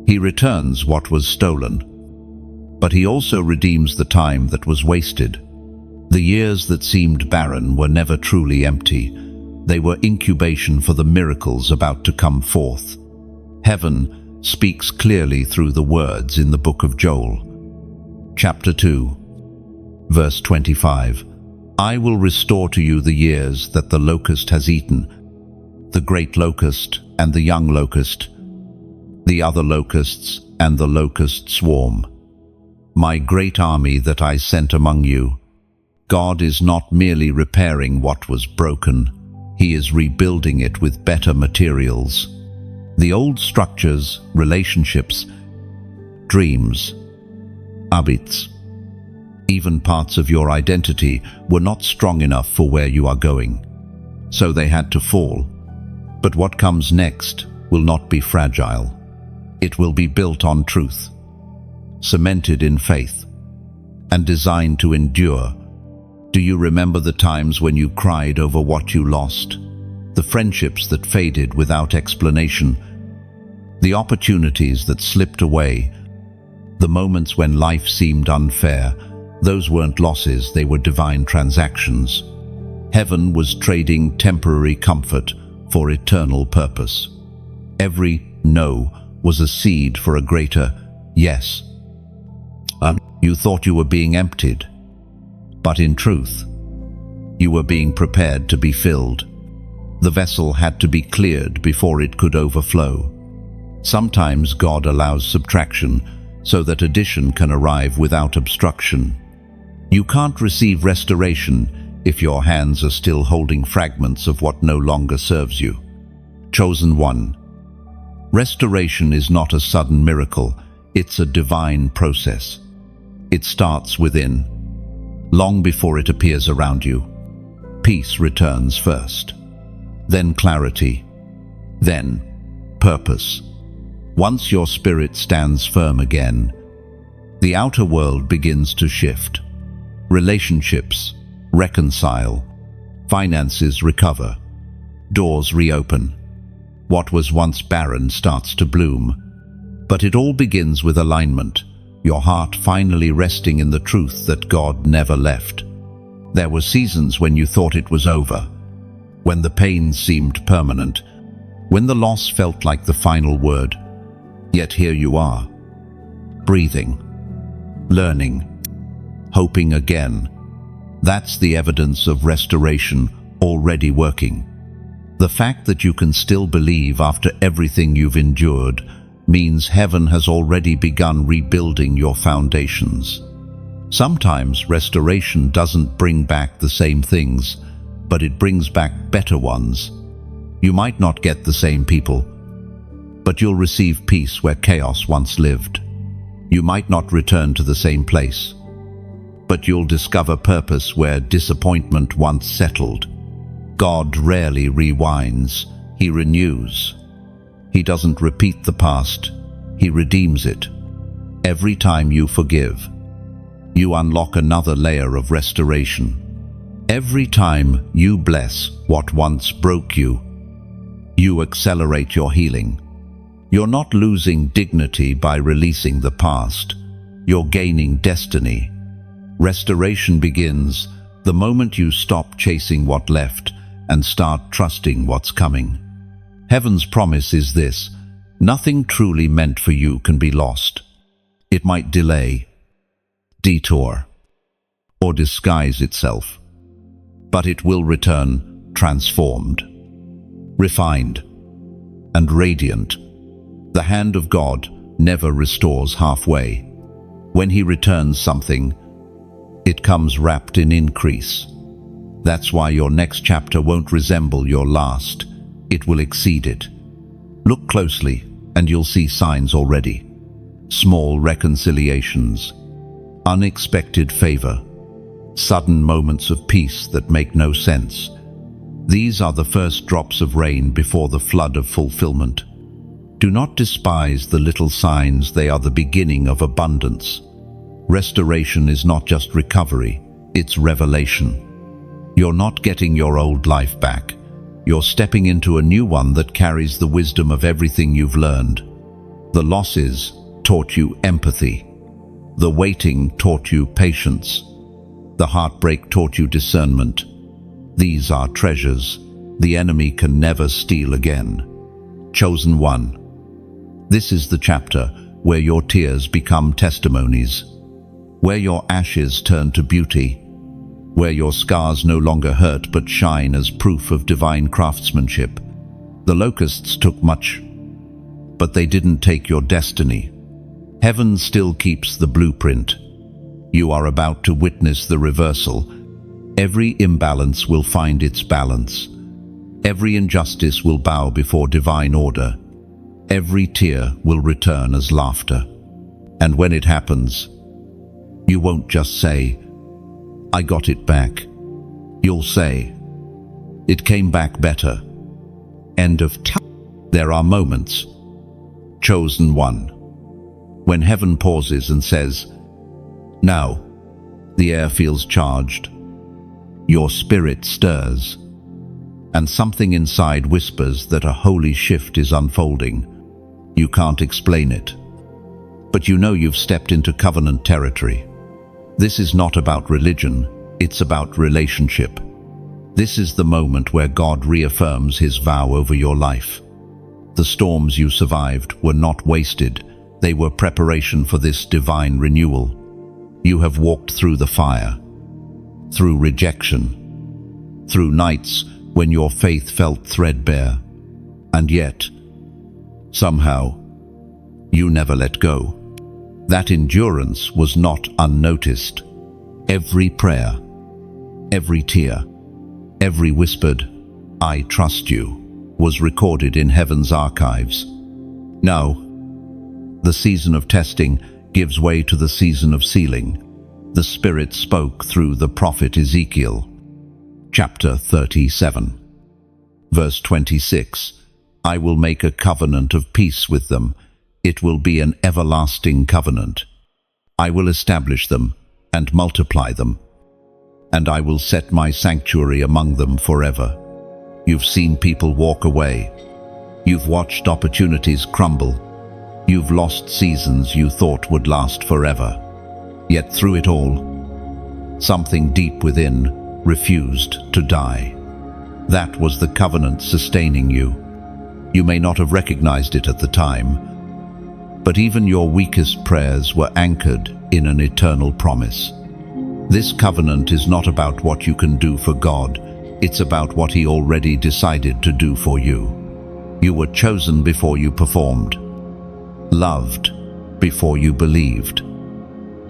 He returns what was stolen. But he also redeems the time that was wasted. The years that seemed barren were never truly empty. They were incubation for the miracles about to come forth. Heaven speaks clearly through the words in the book of Joel. Chapter 2, verse 25. I will restore to you the years that the locust has eaten, the great locust and the young locust, the other locusts and the locust swarm. My great army that I sent among you. God is not merely repairing what was broken, He is rebuilding it with better materials. The old structures, relationships, dreams, habits, even parts of your identity were not strong enough for where you are going, so they had to fall. But what comes next will not be fragile. It will be built on truth, cemented in faith, and designed to endure. Do you remember the times when you cried over what you lost? The friendships that faded without explanation? The opportunities that slipped away? The moments when life seemed unfair? Those weren't losses, they were divine transactions. Heaven was trading temporary comfort for eternal purpose. Every no was a seed for a greater yes. You thought you were being emptied, but in truth, you were being prepared to be filled. The vessel had to be cleared before it could overflow. Sometimes God allows subtraction so that addition can arrive without obstruction. You can't receive restoration if your hands are still holding fragments of what no longer serves you. Chosen one. Restoration is not a sudden miracle, it's a divine process. It starts within. Long before it appears around you, peace returns first, then clarity, then purpose. Once your spirit stands firm again, the outer world begins to shift. Relationships reconcile, finances recover, doors reopen. What was once barren starts to bloom. But it all begins with alignment. Your heart finally resting in the truth that God never left. There were seasons when you thought it was over, when the pain seemed permanent, when the loss felt like the final word. Yet here you are, breathing, learning, hoping again. That's the evidence of restoration already working. The fact that you can still believe after everything you've endured means heaven has already begun rebuilding your foundations. Sometimes restoration doesn't bring back the same things, but it brings back better ones. You might not get the same people, but you'll receive peace where chaos once lived. You might not return to the same place, but you'll discover purpose where disappointment once settled. God rarely rewinds, He renews. He doesn't repeat the past, He redeems it. Every time you forgive, you unlock another layer of restoration. Every time you bless what once broke you, you accelerate your healing. You're not losing dignity by releasing the past, you're gaining destiny. Restoration begins the moment you stop chasing what left and start trusting what's coming. Heaven's promise is this: nothing truly meant for you can be lost. It might delay, detour, or disguise itself, but it will return transformed, refined, and radiant. The hand of God never restores halfway. When He returns something, it comes wrapped in increase. That's why your next chapter won't resemble your last. It will exceed it. Look closely, and you'll see signs already. Small reconciliations, unexpected favor, sudden moments of peace that make no sense. These are the first drops of rain before the flood of fulfillment. Do not despise the little signs, they are the beginning of abundance. Restoration is not just recovery, it's revelation. You're not getting your old life back. You're stepping into a new one that carries the wisdom of everything you've learned. The losses taught you empathy. The waiting taught you patience. The heartbreak taught you discernment. These are treasures the enemy can never steal again. Chosen one. This is the chapter where your tears become testimonies, where your ashes turn to beauty, where your scars no longer hurt but shine as proof of divine craftsmanship. The locusts took much, but they didn't take your destiny. Heaven still keeps the blueprint. You are about to witness the reversal, Every imbalance will find its balance. Every injustice will bow before divine order. Every tear will return as laughter. And when it happens, you won't just say, "I got it back." You'll say, "It came back better." End of time. There are moments, chosen one, when heaven pauses and says, "Now." The air feels charged. Your spirit stirs, and something inside whispers that a holy shift is unfolding. You can't explain it, but you know you've stepped into covenant territory. This is not about religion, it's about relationship. This is the moment where God reaffirms his vow over your life. The storms you survived were not wasted, they were preparation for this divine renewal. You have walked through the fire, through rejection, through nights when your faith felt threadbare, and yet, somehow, you never let go. That endurance was not unnoticed. Every prayer, every tear, every whispered, "I trust you," was recorded in heaven's archives. Now, the season of testing gives way to the season of sealing. The Spirit spoke through the prophet Ezekiel. Chapter 37, verse 26. "I will make a covenant of peace with them. It will be an everlasting covenant. I will establish them and multiply them, and I will set my sanctuary among them forever." You've seen people walk away. You've watched opportunities crumble. You've lost seasons you thought would last forever. Yet through it all, something deep within refused to die. That was the covenant sustaining you. You may not have recognized it at the time, but even your weakest prayers were anchored in an eternal promise. This covenant is not about what you can do for God, it's about what He already decided to do for you. You were chosen before you performed, loved before you believed,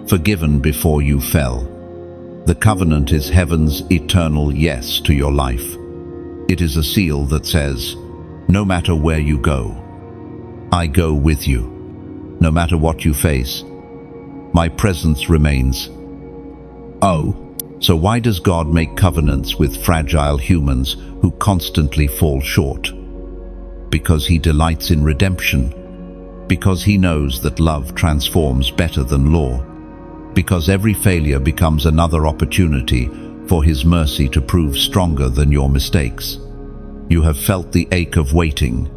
forgiven before you fell. The covenant is heaven's eternal yes to your life. It is a seal that says, no matter where you go, I go with you. No matter what you face, my presence remains. Oh, so why does God make covenants with fragile humans who constantly fall short? Because He delights in redemption. Because He knows that love transforms better than law. Because every failure becomes another opportunity for His mercy to prove stronger than your mistakes. You have felt the ache of waiting,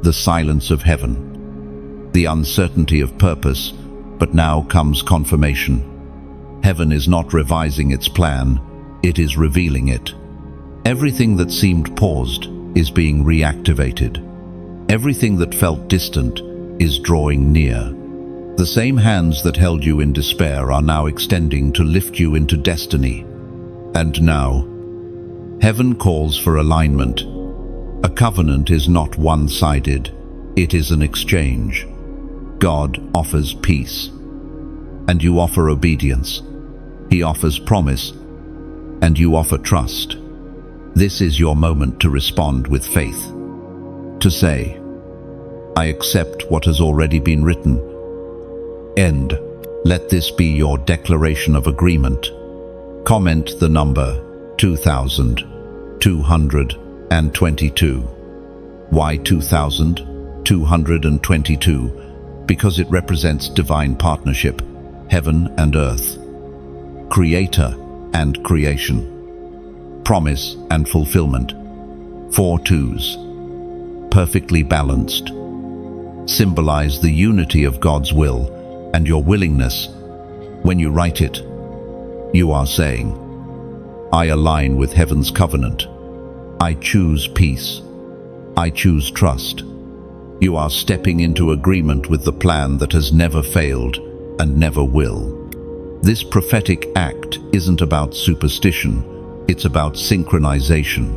the silence of heaven, the uncertainty of purpose, but now comes confirmation. Heaven is not revising its plan, it is revealing it. Everything that seemed paused is being reactivated. Everything that felt distant is drawing near. The same hands that held you in despair are now extending to lift you into destiny. And now, heaven calls for alignment. A covenant is not one-sided, it is an exchange. God offers peace, and you offer obedience. He offers promise, and you offer trust. This is your moment to respond with faith. To say, I accept what has already been written. End. Let this be your declaration of agreement. Comment the number 2222. Why 2222? Because it represents divine partnership, heaven and earth, creator and creation, promise and fulfillment. 4 twos, perfectly balanced, symbolize the unity of God's will and your willingness. When you write it, you are saying, I align with heaven's covenant. I choose peace. I choose trust. You are stepping into agreement with the plan that has never failed and never will. This prophetic act isn't about superstition, it's about synchronization.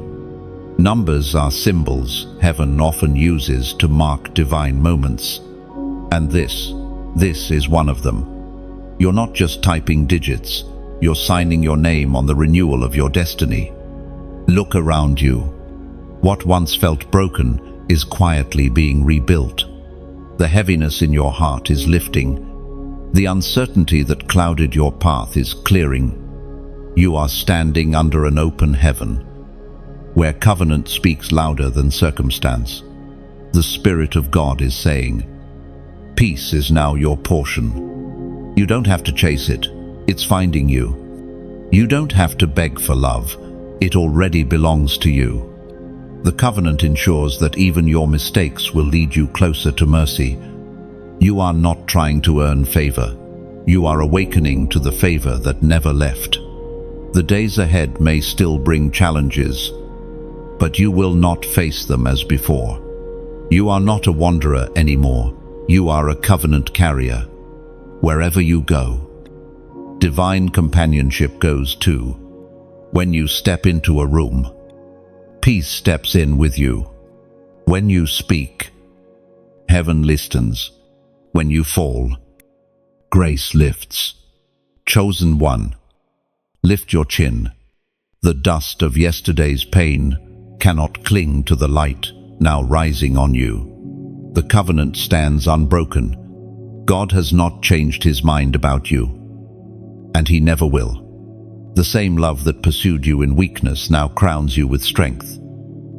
Numbers are symbols heaven often uses to mark divine moments. And this is one of them. You're not just typing digits, you're signing your name on the renewal of your destiny. Look around you. What once felt broken is quietly being rebuilt. The heaviness in your heart is lifting. The uncertainty that clouded your path is clearing. You are standing under an open heaven, where covenant speaks louder than circumstance. The Spirit of God is saying, peace is now your portion. You don't have to chase it, it's finding you. You don't have to beg for love, it already belongs to you. The covenant ensures that even your mistakes will lead you closer to mercy. You are not trying to earn favor. You are awakening to the favor that never left. The days ahead may still bring challenges, but you will not face them as before. You are not a wanderer anymore. You are a covenant carrier. Wherever you go, divine companionship goes too. When you step into a room, peace steps in with you. When you speak, heaven listens. When you fall, grace lifts. Chosen one, lift your chin. The dust of yesterday's pain cannot cling to the light now rising on you. The covenant stands unbroken. God has not changed his mind about you, and he never will. The same love that pursued you in weakness now crowns you with strength.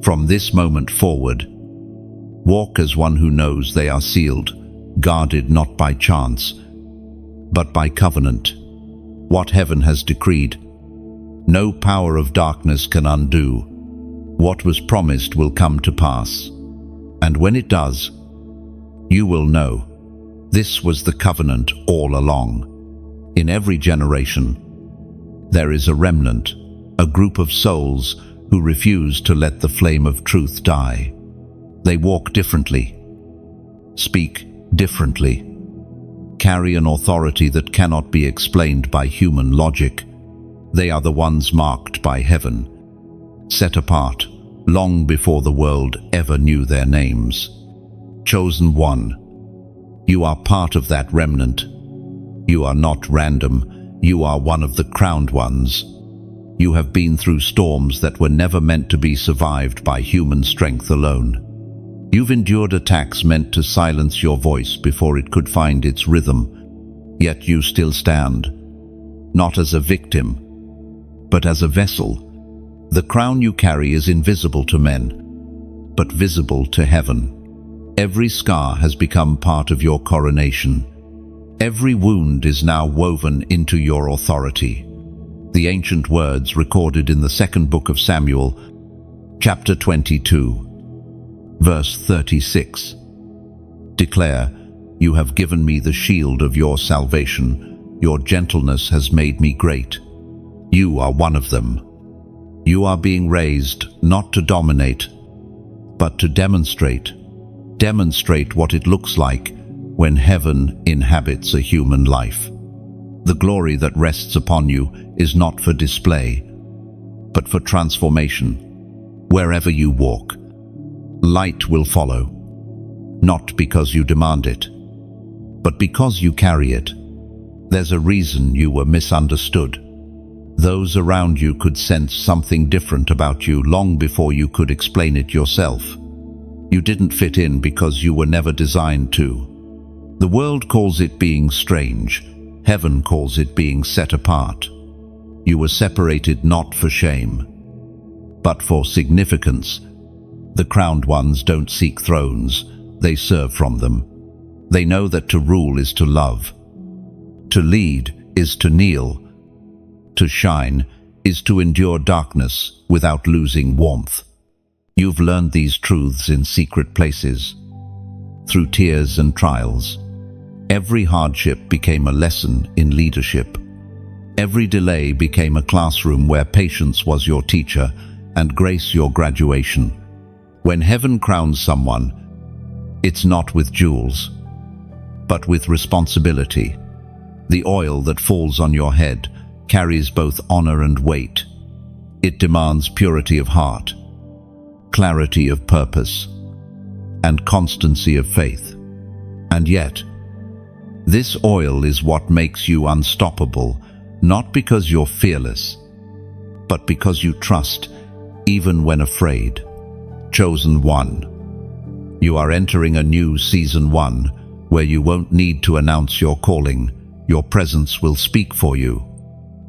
From this moment forward, walk as one who knows they are sealed, guarded not by chance, but by covenant. What heaven has decreed, no power of darkness can undo. What was promised will come to pass, and when it does, you will know this was the covenant all along. In every generation, there is a remnant, a group of souls who refuse to let the flame of truth die. They walk differently, speak differently, carry an authority that cannot be explained by human logic. They are the ones marked by heaven, set apart long before the world ever knew their names. Chosen one, you are part of that remnant. You are not random. You are one of the crowned ones. You have been through storms that were never meant to be survived by human strength alone. You've endured attacks meant to silence your voice before it could find its rhythm, yet you still stand, not as a victim, but as a vessel. The crown you carry is invisible to men, but visible to heaven. Every scar has become part of your coronation. Every wound is now woven into your authority. The ancient words recorded in the second book of Samuel, chapter 22, verse 36, declare, "You have given me the shield of your salvation. Your gentleness has made me great." You are one of them. You are being raised not to dominate, but to demonstrate. Demonstrate what it looks like when heaven inhabits a human life. The glory that rests upon you is not for display, but for transformation. Wherever you walk, light will follow, not because you demand it, but because you carry it. There's a reason you were misunderstood. Those around you could sense something different about you long before you could explain it yourself. You didn't fit in because you were never designed to. The world calls it being strange. Heaven calls it being set apart. You were separated not for shame, but for significance. The crowned ones don't seek thrones, they serve from them. They know that to rule is to love. To lead is to kneel. To shine is to endure darkness without losing warmth. You've learned these truths in secret places, through tears and trials. Every hardship became a lesson in leadership. Every delay became a classroom where patience was your teacher and grace your graduation. When heaven crowns someone, it's not with jewels, but with responsibility. The oil that falls on your head carries both honor and weight. It demands purity of heart, clarity of purpose, and constancy of faith. And yet, this oil is what makes you unstoppable, not because you're fearless, but because you trust, even when afraid. Chosen one. You are entering a new season 1, where you won't need to announce your calling. Your presence will speak for you.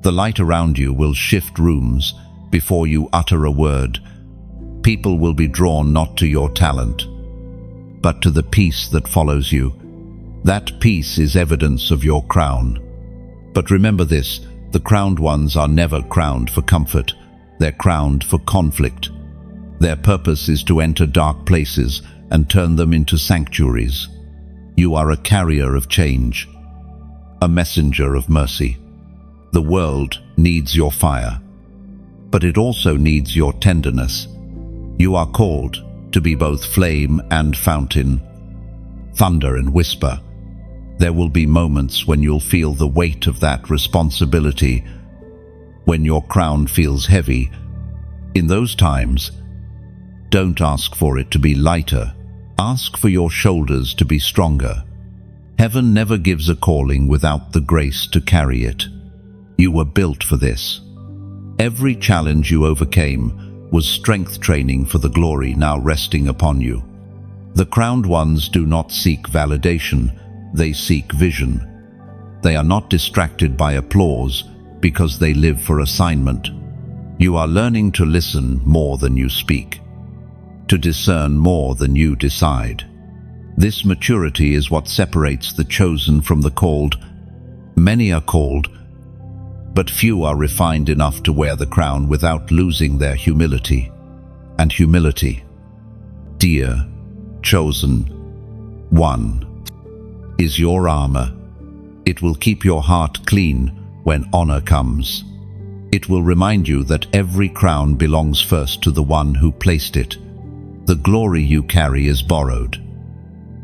The light around you will shift rooms before you utter a word. People will be drawn not to your talent, but to the peace that follows you. That peace is evidence of your crown. But remember this, the crowned ones are never crowned for comfort. They're crowned for conflict. Their purpose is to enter dark places and turn them into sanctuaries. You are a carrier of change, a messenger of mercy. The world needs your fire, but it also needs your tenderness. You are called to be both flame and fountain, thunder and whisper. There will be moments when you'll feel the weight of that responsibility, when your crown feels heavy. In those times, don't ask for it to be lighter. Ask for your shoulders to be stronger. Heaven never gives a calling without the grace to carry it. You were built for this. Every challenge you overcame was strength training for the glory now resting upon you. The crowned ones do not seek validation, they seek vision. They are not distracted by applause because they live for assignment. You are learning to listen more than you speak, to discern more than you decide. This maturity is what separates the chosen from the called. Many are called, but few are refined enough to wear the crown without losing their humility. And humility, dear chosen one, is your armor. It will keep your heart clean when honor comes. It will remind you that every crown belongs first to the one who placed it. The glory you carry is borrowed,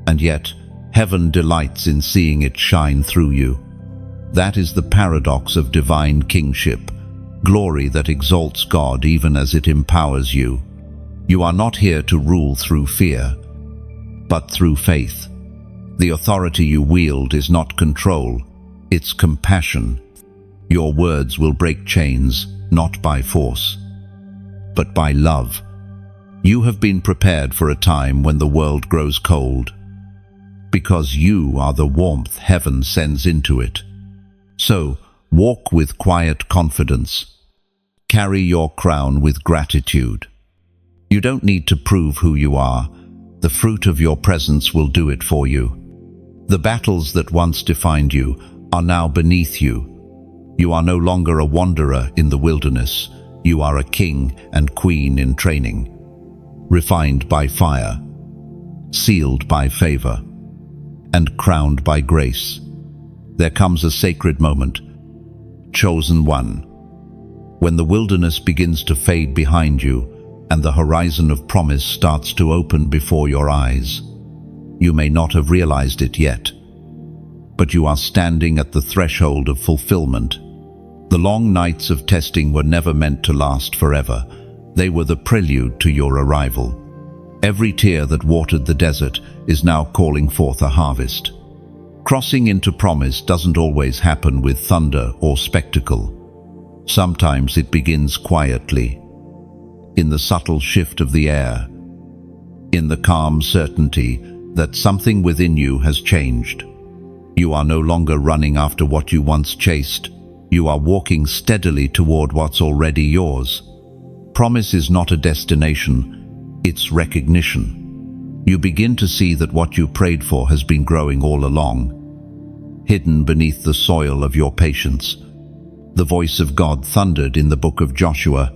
and yet heaven delights in seeing it shine through you. That is the paradox of divine kingship, glory that exalts God even as it empowers you. You are not here to rule through fear, but through faith. The authority you wield is not control, it's compassion. Your words will break chains, not by force, but by love. You have been prepared for a time when the world grows cold, because you are the warmth heaven sends into it. So, walk with quiet confidence. Carry your crown with gratitude. You don't need to prove who you are. The fruit of your presence will do it for you. The battles that once defined you are now beneath you. You are no longer a wanderer in the wilderness. You are a king and queen in training, refined by fire, sealed by favor, and crowned by grace. There comes a sacred moment, chosen one, when the wilderness begins to fade behind you and the horizon of promise starts to open before your eyes. You may not have realized it yet, but you are standing at the threshold of fulfillment. The long nights of testing were never meant to last forever. They were the prelude to your arrival. Every tear that watered the desert is now calling forth a harvest. Crossing into promise doesn't always happen with thunder or spectacle. Sometimes it begins quietly, in the subtle shift of the air, in the calm certainty that something within you has changed. You are no longer running after what you once chased. You are walking steadily toward what's already yours. Promise is not a destination, it's recognition. You begin to see that what you prayed for has been growing all along, hidden beneath the soil of your patience. The voice of God thundered in the book of Joshua,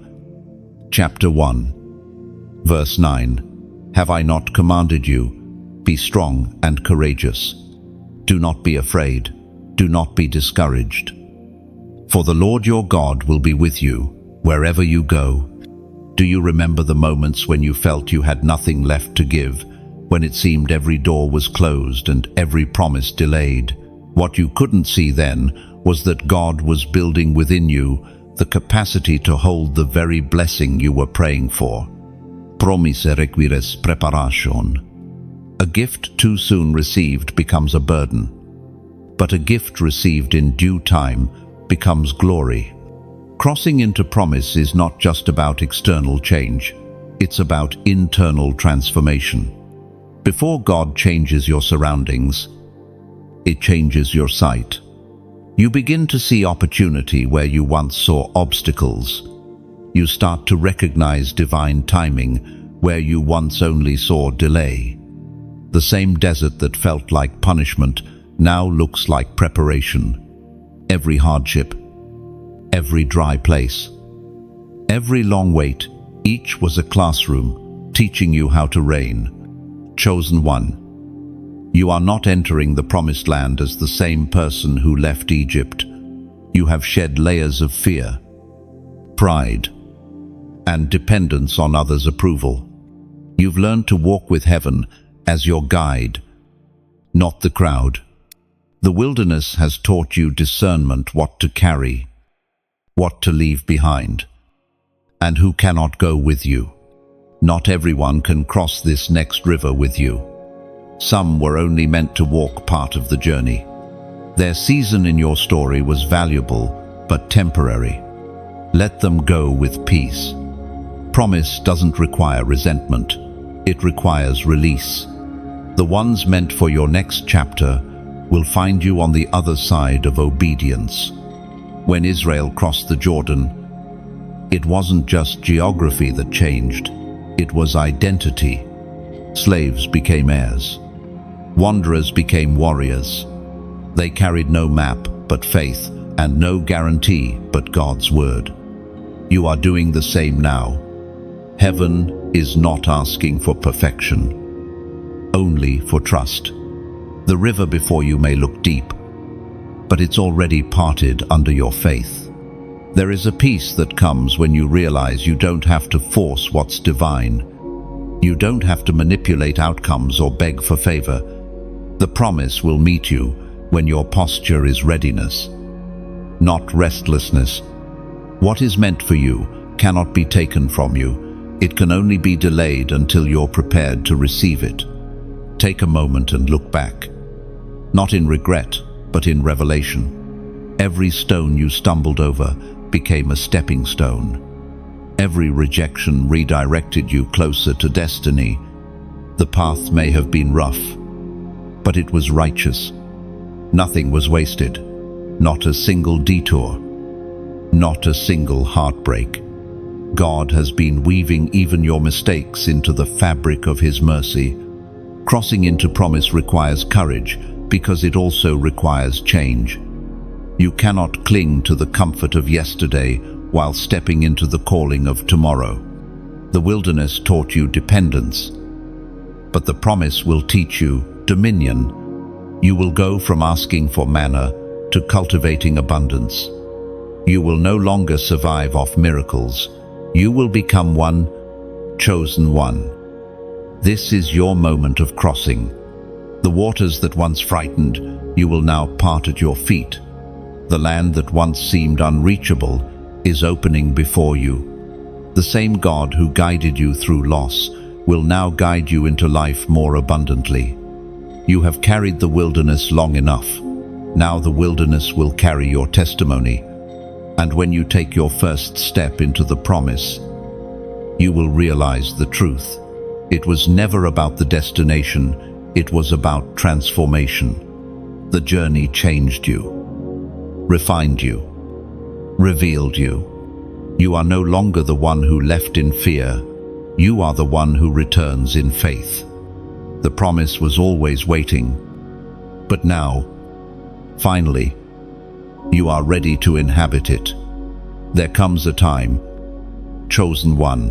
chapter 1, verse 9. Have I not commanded you? Be strong and courageous. Do not be afraid. Do not be discouraged. For the Lord your God will be with you wherever you go. Do you remember the moments when you felt you had nothing left to give, when it seemed every door was closed and every promise delayed? What you couldn't see then was that God was building within you the capacity to hold the very blessing you were praying for. Promise requires preparation. A gift too soon received becomes a burden, but a gift received in due time becomes glory. Crossing into promise is not just about external change, it's about internal transformation. Before God changes your surroundings, it changes your sight. You begin to see opportunity where you once saw obstacles. You start to recognize divine timing where you once only saw delay. The same desert that felt like punishment now looks like preparation. Every hardship, every dry place, every long wait, each was a classroom teaching you how to reign. Chosen one, you are not entering the promised land as the same person who left Egypt. You have shed layers of fear, pride, and dependence on others' approval. You've learned to walk with heaven as your guide, not the crowd. The wilderness has taught you discernment, what to carry, what to leave behind, and who cannot go with you. Not everyone can cross this next river with you. Some were only meant to walk part of the journey. Their season in your story was valuable, but temporary. Let them go with peace. Promise doesn't require resentment. It requires release. The ones meant for your next chapter will find you on the other side of obedience. When Israel crossed the Jordan, it wasn't just geography that changed. It was identity. Slaves became heirs. Wanderers became warriors. They carried no map but faith, and no guarantee but God's word. You are doing the same now. Heaven is not asking for perfection, only for trust. The river before you may look deep, but it's already parted under your faith. There is a peace that comes when you realize you don't have to force what's divine. You don't have to manipulate outcomes or beg for favor. The promise will meet you when your posture is readiness, not restlessness. What is meant for you cannot be taken from you. It can only be delayed until you're prepared to receive it. Take a moment and look back, not in regret, but in revelation. Every stone you stumbled over became a stepping stone. Every rejection redirected you closer to destiny. The path may have been rough, but it was righteous. Nothing was wasted, not a single detour, not a single heartbreak. God has been weaving even your mistakes into the fabric of His mercy. Crossing into promise requires courage because it also requires change. You cannot cling to the comfort of yesterday while stepping into the calling of tomorrow. The wilderness taught you dependence, but the promise will teach you dominion. You will go from asking for manna to cultivating abundance. You will no longer survive off miracles. You will become one, chosen one. This is your moment of crossing. The waters that once frightened you will now part at your feet. The land that once seemed unreachable is opening before you. The same God who guided you through loss will now guide you into life more abundantly. You have carried the wilderness long enough. Now the wilderness will carry your testimony. And when you take your first step into the promise, you will realize the truth. It was never about the destination, it was about transformation. The journey changed you, refined you, revealed you. You are no longer the one who left in fear. You are the one who returns in faith. The promise was always waiting, but now, finally, you are ready to inhabit it. There comes a time, chosen one,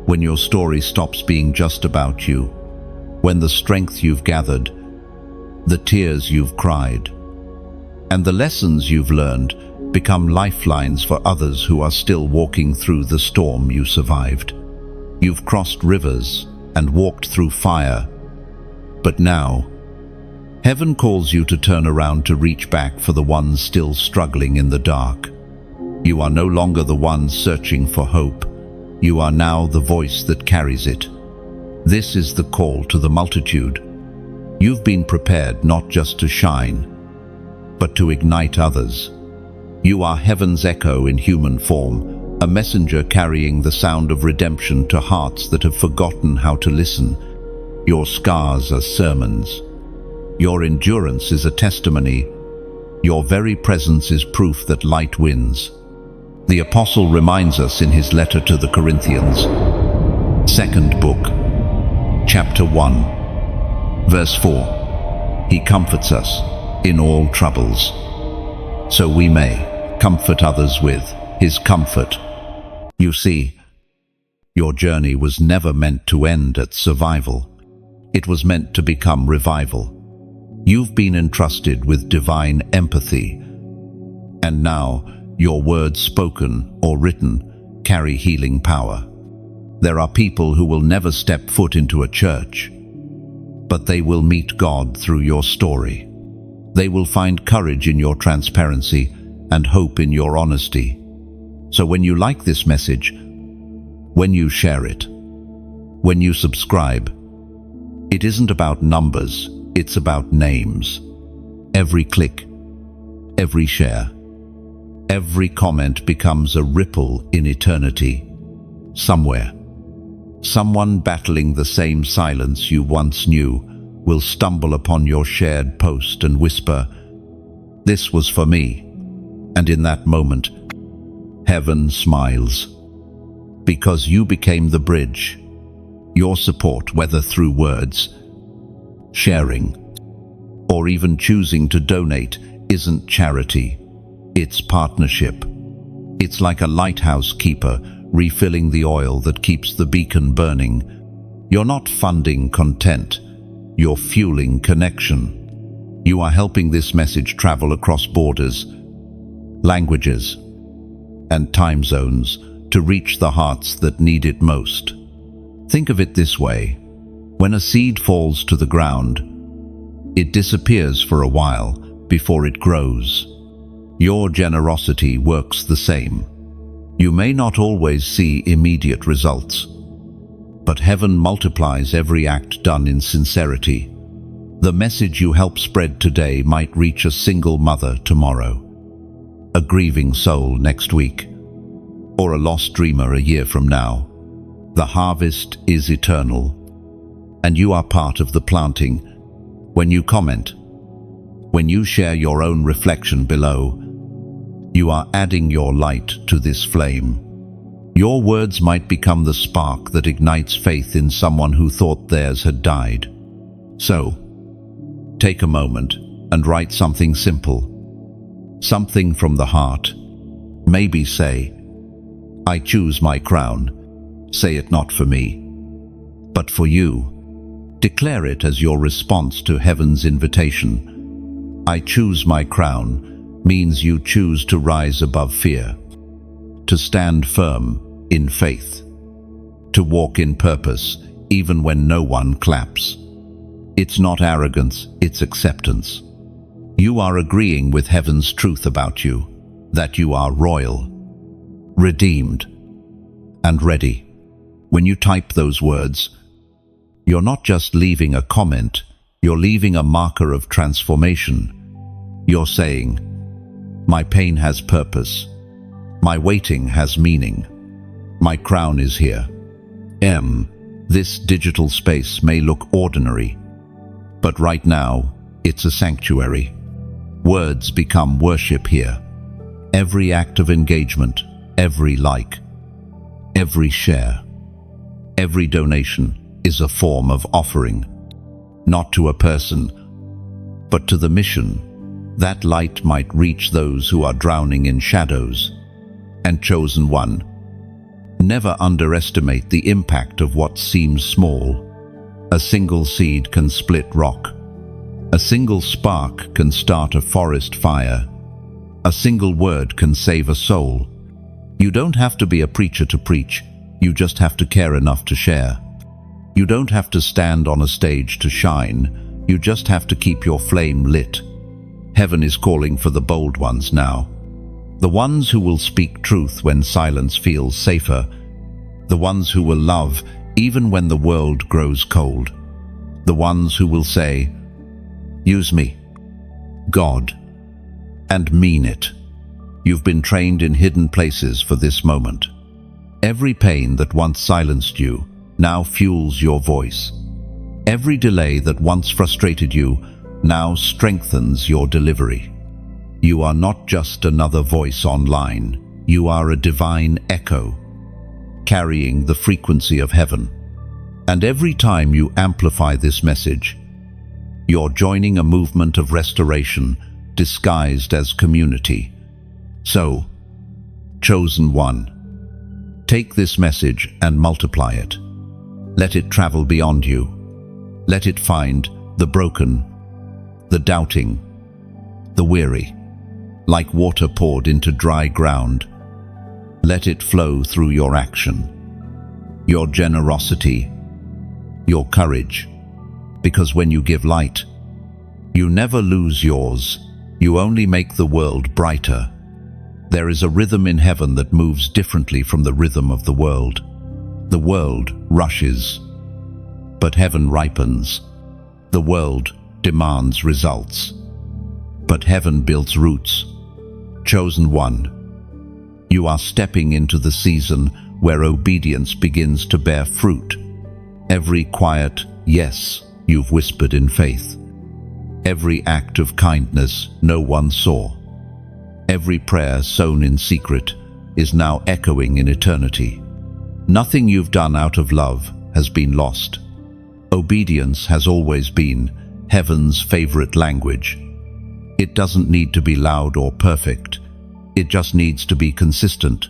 when your story stops being just about you, when the strength you've gathered, the tears you've cried, and the lessons you've learned become lifelines for others who are still walking through the storm you survived. You've crossed rivers and walked through fire, but now, heaven calls you to turn around to reach back for the ones still struggling in the dark. You are no longer the one searching for hope. You are now the voice that carries it. This is the call to the multitude. You've been prepared not just to shine, but to ignite others. You are heaven's echo in human form, a messenger carrying the sound of redemption to hearts that have forgotten how to listen. Your scars are sermons. Your endurance is a testimony. Your very presence is proof that light wins. The Apostle reminds us in his letter to the Corinthians, 2nd book, chapter 1, verse 4. He comforts us in all troubles, so we may comfort others with his comfort. You see, your journey was never meant to end at survival. It was meant to become revival. You've been entrusted with divine empathy, and now your words spoken or written carry healing power. There are people who will never step foot into a church, but they will meet God through your story. They will find courage in your transparency and hope in your honesty. So when you like this message, when you share it, when you subscribe, it isn't about numbers, it's about names. Every click, every share, every comment becomes a ripple in eternity. Somewhere, someone battling the same silence you once knew will stumble upon your shared post and whisper, "This was for me." And in that moment, heaven smiles. Because you became the bridge. Your support, whether through words, sharing, or even choosing to donate, isn't charity. It's partnership. It's like a lighthouse keeper refilling the oil that keeps the beacon burning. You're not funding content. You're fueling connection. You are helping this message travel across borders, languages, and time zones to reach the hearts that need it most. Think of it this way. When a seed falls to the ground, it disappears for a while before it grows. Your generosity works the same. You may not always see immediate results, but heaven multiplies every act done in sincerity. The message you help spread today might reach a single mother tomorrow, a grieving soul next week, or a lost dreamer a year from now. The harvest is eternal, and you are part of the planting. When you comment, when you share your own reflection below, you are adding your light to this flame. Your words might become the spark that ignites faith in someone who thought theirs had died. So, take a moment and write something simple, something from the heart. Maybe say, "I choose my crown." Say it not for me, but for you. Declare it as your response to heaven's invitation. I choose my crown means you choose to rise above fear, to stand firm in faith, to walk in purpose even when no one claps. It's not arrogance, it's acceptance. You are agreeing with heaven's truth about you, that you are royal, redeemed, and ready. When you type those words, you're not just leaving a comment, you're leaving a marker of transformation. You're saying, my pain has purpose, my waiting has meaning, my crown is here. This digital space may look ordinary, but right now, it's a sanctuary. Words become worship here. Every act of engagement, every like, every share, every donation is a form of offering, not to a person, but to the mission. That light might reach those who are drowning in shadows. And chosen one, never underestimate the impact of what seems small. A single seed can split rock. A single spark can start a forest fire. A single word can save a soul. You don't have to be a preacher to preach. You just have to care enough to share. You don't have to stand on a stage to shine. You just have to keep your flame lit. Heaven is calling for the bold ones now. The ones who will speak truth when silence feels safer. The ones who will love even when the world grows cold. The ones who will say, "Use me, God," and mean it. You've been trained in hidden places for this moment. Every pain that once silenced you now fuels your voice. Every delay that once frustrated you now strengthens your delivery. You are not just another voice online. You are a divine echo, carrying the frequency of heaven. And every time you amplify this message, you're joining a movement of restoration disguised as community. So, chosen one, take this message and multiply it. Let it travel beyond you. Let it find the broken, the doubting, the weary. Like water poured into dry ground, let it flow through your action, your generosity, your courage. Because when you give light, you never lose yours. You only make the world brighter. There is a rhythm in heaven that moves differently from the rhythm of the world. The world rushes, but heaven ripens. The world demands results, but heaven builds roots. Chosen one, you are stepping into the season where obedience begins to bear fruit. Every quiet yes you've whispered in faith, every act of kindness no one saw, every prayer sown in secret is now echoing in eternity. Nothing you've done out of love has been lost. Obedience has always been heaven's favorite language. It doesn't need to be loud or perfect. It just needs to be consistent.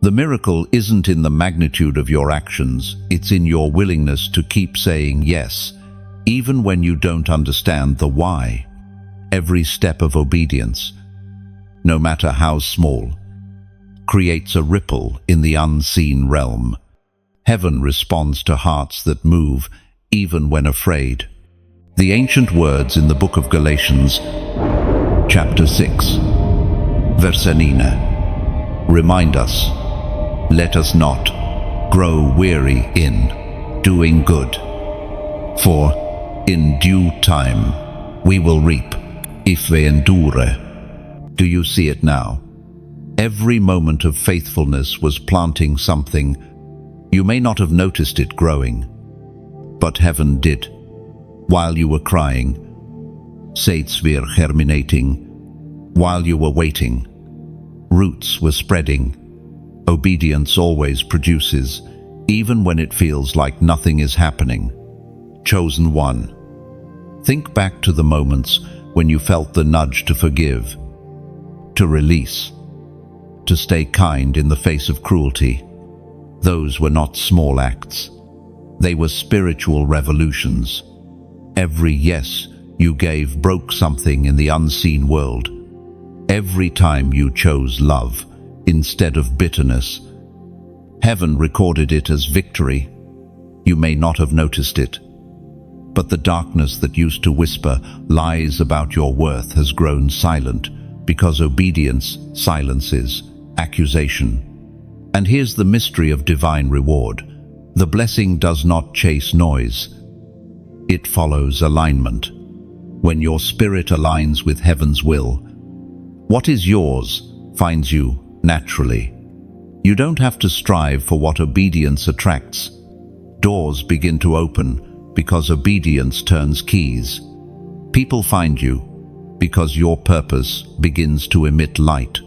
The miracle isn't in the magnitude of your actions, it's in your willingness to keep saying yes, even when you don't understand the why. Every step of obedience, no matter how small, creates a ripple in the unseen realm. Heaven responds to hearts that move, even when afraid. The ancient words in the book of Galatians, chapter 6, verse 9, remind us, let us not grow weary in doing good, for in due time we will reap if we endure. Do you see it now? Every moment of faithfulness was planting something. You may not have noticed it growing, but heaven did. While you were crying, seeds were germinating. While you were waiting, roots were spreading. Obedience always produces, even when it feels like nothing is happening. Chosen one, think back to the moments when you felt the nudge to forgive, to release, to stay kind in the face of cruelty. Those were not small acts. They were spiritual revolutions. Every yes you gave broke something in the unseen world. Every time you chose love instead of bitterness, heaven recorded it as victory. You may not have noticed it, but the darkness that used to whisper lies about your worth has grown silent, because obedience silences accusation. And here's the mystery of divine reward. The blessing does not chase noise. It follows alignment. When your spirit aligns with heaven's will, what is yours finds you naturally. You don't have to strive for what obedience attracts. Doors begin to open because obedience turns keys. People find you because your purpose begins to emit light.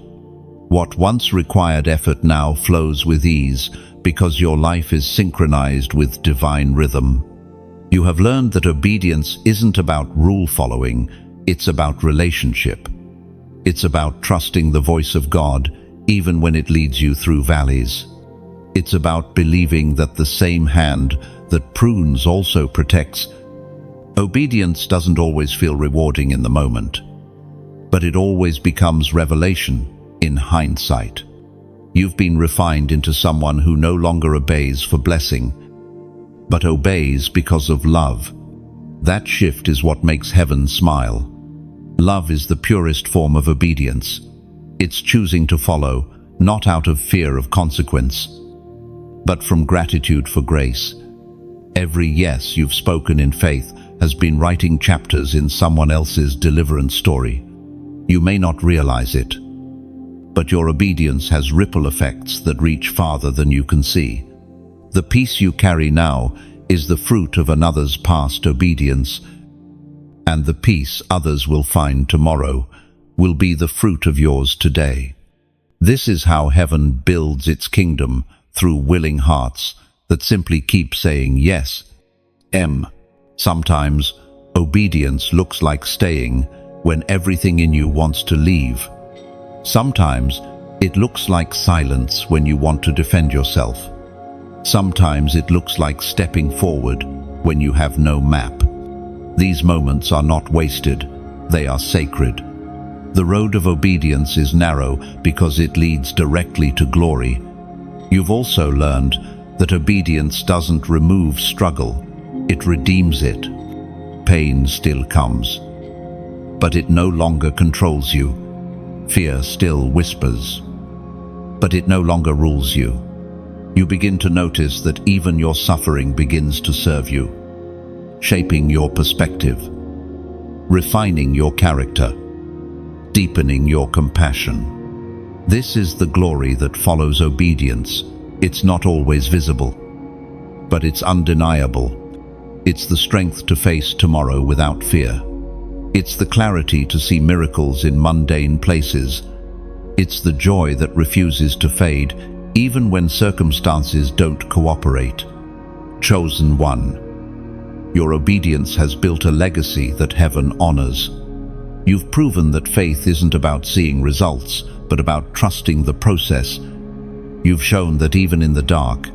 What once required effort now flows with ease because your life is synchronized with divine rhythm. You have learned that obedience isn't about rule following, it's about relationship. It's about trusting the voice of God even when it leads you through valleys. It's about believing that the same hand that prunes also protects. Obedience doesn't always feel rewarding in the moment, but it always becomes revelation in hindsight. You've been refined into someone who no longer obeys for blessing, but obeys because of love. That shift is what makes heaven smile. Love is the purest form of obedience. It's choosing to follow, not out of fear of consequence, but from gratitude for grace. Every yes you've spoken in faith has been writing chapters in someone else's deliverance story. You may not realize it, but your obedience has ripple effects that reach farther than you can see. The peace you carry now is the fruit of another's past obedience, and the peace others will find tomorrow will be the fruit of yours today. This is how heaven builds its kingdom, through willing hearts that simply keep saying yes. Sometimes obedience looks like staying when everything in you wants to leave. Sometimes it looks like silence when you want to defend yourself. Sometimes it looks like stepping forward when you have no map. These moments are not wasted, they are sacred. The road of obedience is narrow because it leads directly to glory. You've also learned that obedience doesn't remove struggle, it redeems it. Pain still comes, but it no longer controls you. Fear still whispers, but it no longer rules you. You begin to notice that even your suffering begins to serve you, shaping your perspective, refining your character, deepening your compassion. This is the glory that follows obedience. It's not always visible, but it's undeniable. It's the strength to face tomorrow without fear. It's the clarity to see miracles in mundane places. It's the joy that refuses to fade, even when circumstances don't cooperate. Chosen one. Your obedience has built a legacy that heaven honors. You've proven that faith isn't about seeing results, but about trusting the process. You've shown that even in the dark,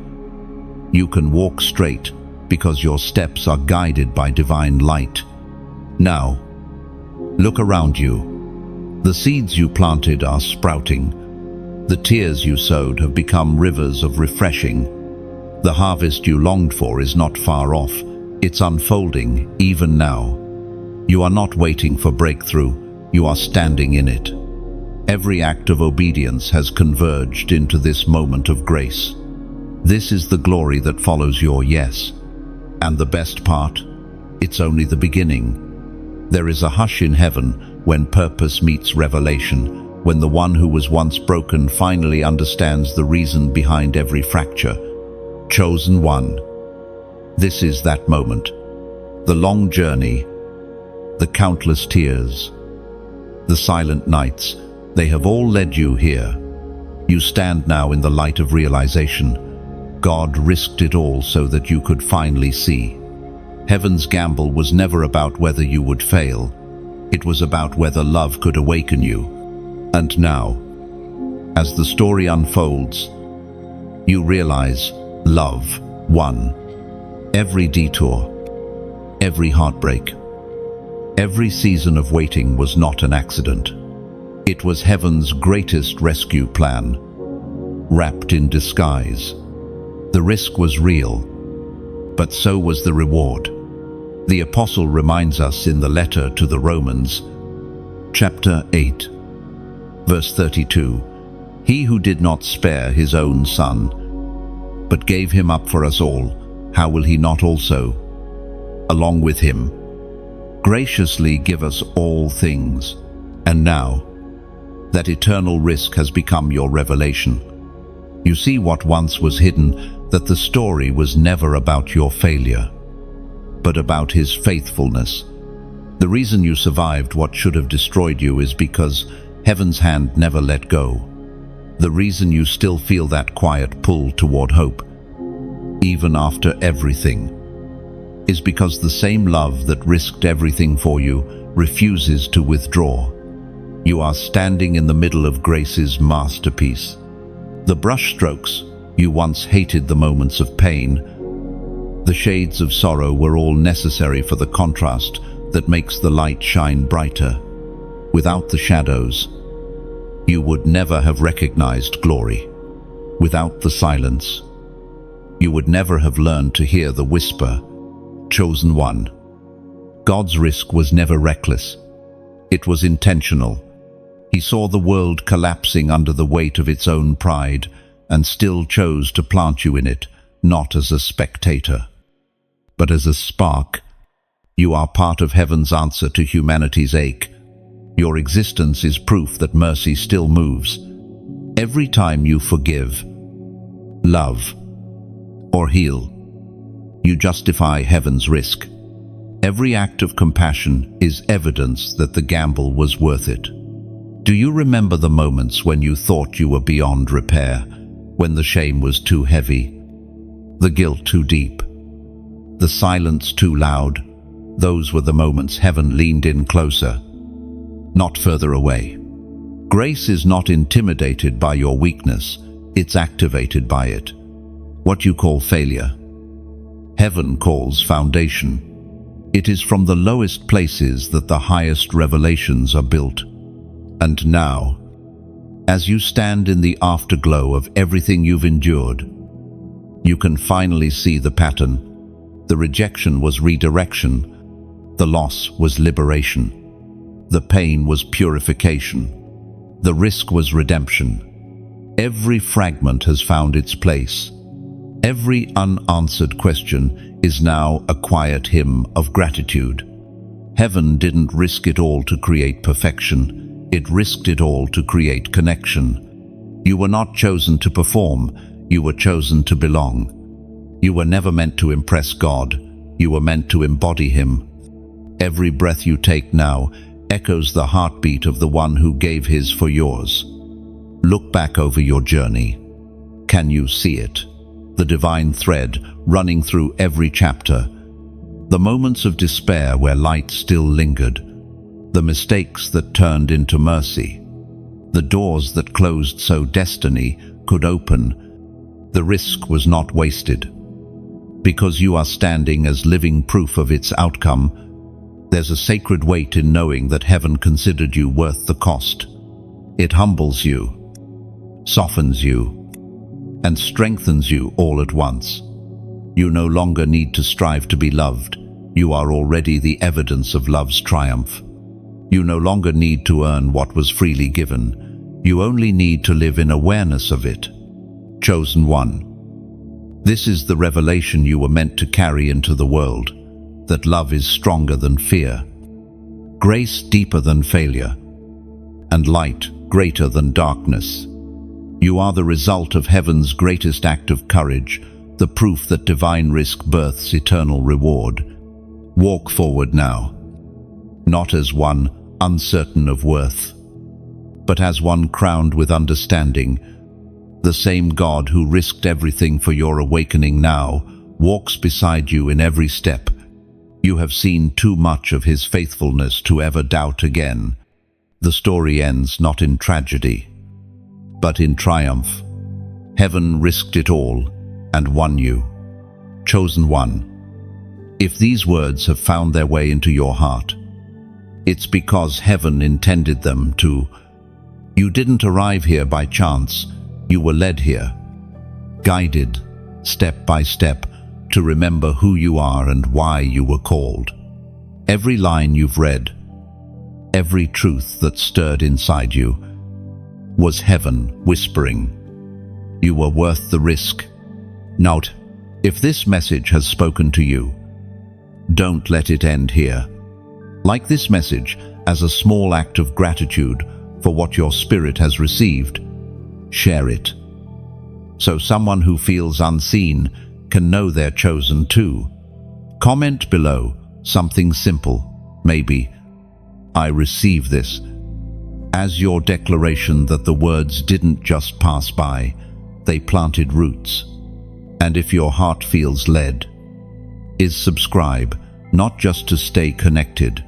you can walk straight because your steps are guided by divine light. Now, look around you. The seeds you planted are sprouting. The tears you sowed have become rivers of refreshing. The harvest you longed for is not far off. It's unfolding even now. You are not waiting for breakthrough, you are standing in it. Every act of obedience has converged into this moment of grace. This is the glory that follows your yes. And the best part, it's only the beginning. There is a hush in heaven when purpose meets revelation, when the one who was once broken finally understands the reason behind every fracture. Chosen one. This is that moment. The long journey, the countless tears, the silent nights, they have all led you here. You stand now in the light of realization. God risked it all so that you could finally see. Heaven's gamble was never about whether you would fail. It was about whether love could awaken you. And now, as the story unfolds, you realize love won. Every detour, every heartbreak, every season of waiting was not an accident. It was heaven's greatest rescue plan, wrapped in disguise. The risk was real, but so was the reward. The apostle reminds us in the letter to the Romans, chapter 8, verse 32, "He who did not spare his own son, but gave him up for us all, how will he not also, along with him, graciously give us all things?" And now, that eternal risk has become your revelation. You see what once was hidden, that the story was never about your failure, but about his faithfulness. The reason you survived what should have destroyed you is because heaven's hand never let go. The reason you still feel that quiet pull toward hope, even after everything, is because the same love that risked everything for you refuses to withdraw. You are standing in the middle of grace's masterpiece. The brushstrokes, you once hated the moments of pain. The shades of sorrow were all necessary for the contrast that makes the light shine brighter. Without the shadows, you would never have recognized glory. Without the silence, you would never have learned to hear the whisper, "Chosen one." God's risk was never reckless. It was intentional. He saw the world collapsing under the weight of its own pride and still chose to plant you in it, not as a spectator, but as a spark. You are part of heaven's answer to humanity's ache. Your existence is proof that mercy still moves, Every time you forgive, love, or heal, you justify heaven's risk. Every act of compassion is evidence that the gamble was worth it. Do you remember the moments when you thought you were beyond repair, when the shame was too heavy, the guilt too deep, the silence too loud? Those were the moments heaven leaned in closer, not further away. Grace is not intimidated by your weakness, it's activated by it. What you call failure, heaven calls foundation. It is from the lowest places that the highest revelations are built. And now, as you stand in the afterglow of everything you've endured, you can finally see the pattern. The rejection was redirection. The loss was liberation. The pain was purification. The risk was redemption. Every fragment has found its place. Every unanswered question is now a quiet hymn of gratitude. Heaven didn't risk it all to create perfection. It risked it all to create connection. You were not chosen to perform. You were chosen to belong. You were never meant to impress God. You were meant to embody Him. Every breath you take now echoes the heartbeat of the one who gave His for yours. Look back over your journey. Can you see it? The divine thread running through every chapter. The moments of despair where light still lingered. The mistakes that turned into mercy. The doors that closed so destiny could open. The risk was not wasted. Because you are standing as living proof of its outcome, there's a sacred weight in knowing that heaven considered you worth the cost. It humbles you, softens you, and strengthens you all at once. You no longer need to strive to be loved. You are already the evidence of love's triumph. You no longer need to earn what was freely given. You only need to live in awareness of it. Chosen one. This is the revelation you were meant to carry into the world, that love is stronger than fear, grace deeper than failure, and light greater than darkness. You are the result of heaven's greatest act of courage, the proof that divine risk births eternal reward. Walk forward now, not as one uncertain of worth, but as one crowned with understanding. The same God who risked everything for your awakening now walks beside you in every step. You have seen too much of His faithfulness to ever doubt again. The story ends not in tragedy, but in triumph. Heaven risked it all and won you. Chosen one. If these words have found their way into your heart, it's because heaven intended them to. You didn't arrive here by chance. You were led here, guided step by step to remember who you are and why you were called. Every line you've read, every truth that stirred inside you, was heaven whispering, you were worth the risk. Note, if this message has spoken to you, don't let it end here. Like this message as a small act of gratitude for what your spirit has received. Share it, so someone who feels unseen can know they're chosen too. Comment below something simple, maybe, "I receive this," as your declaration that the words didn't just pass by, they planted roots. And if your heart feels led, subscribe, not just to stay connected,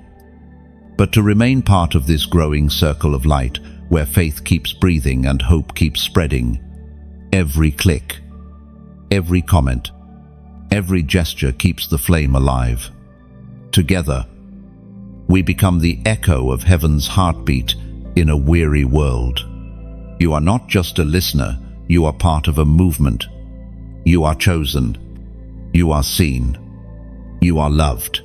but to remain part of this growing circle of light where faith keeps breathing and hope keeps spreading. Every click, every comment, every gesture keeps the flame alive. Together, we become the echo of heaven's heartbeat in a weary world. You are not just a listener, you are part of a movement. You are chosen. You are seen. You are loved.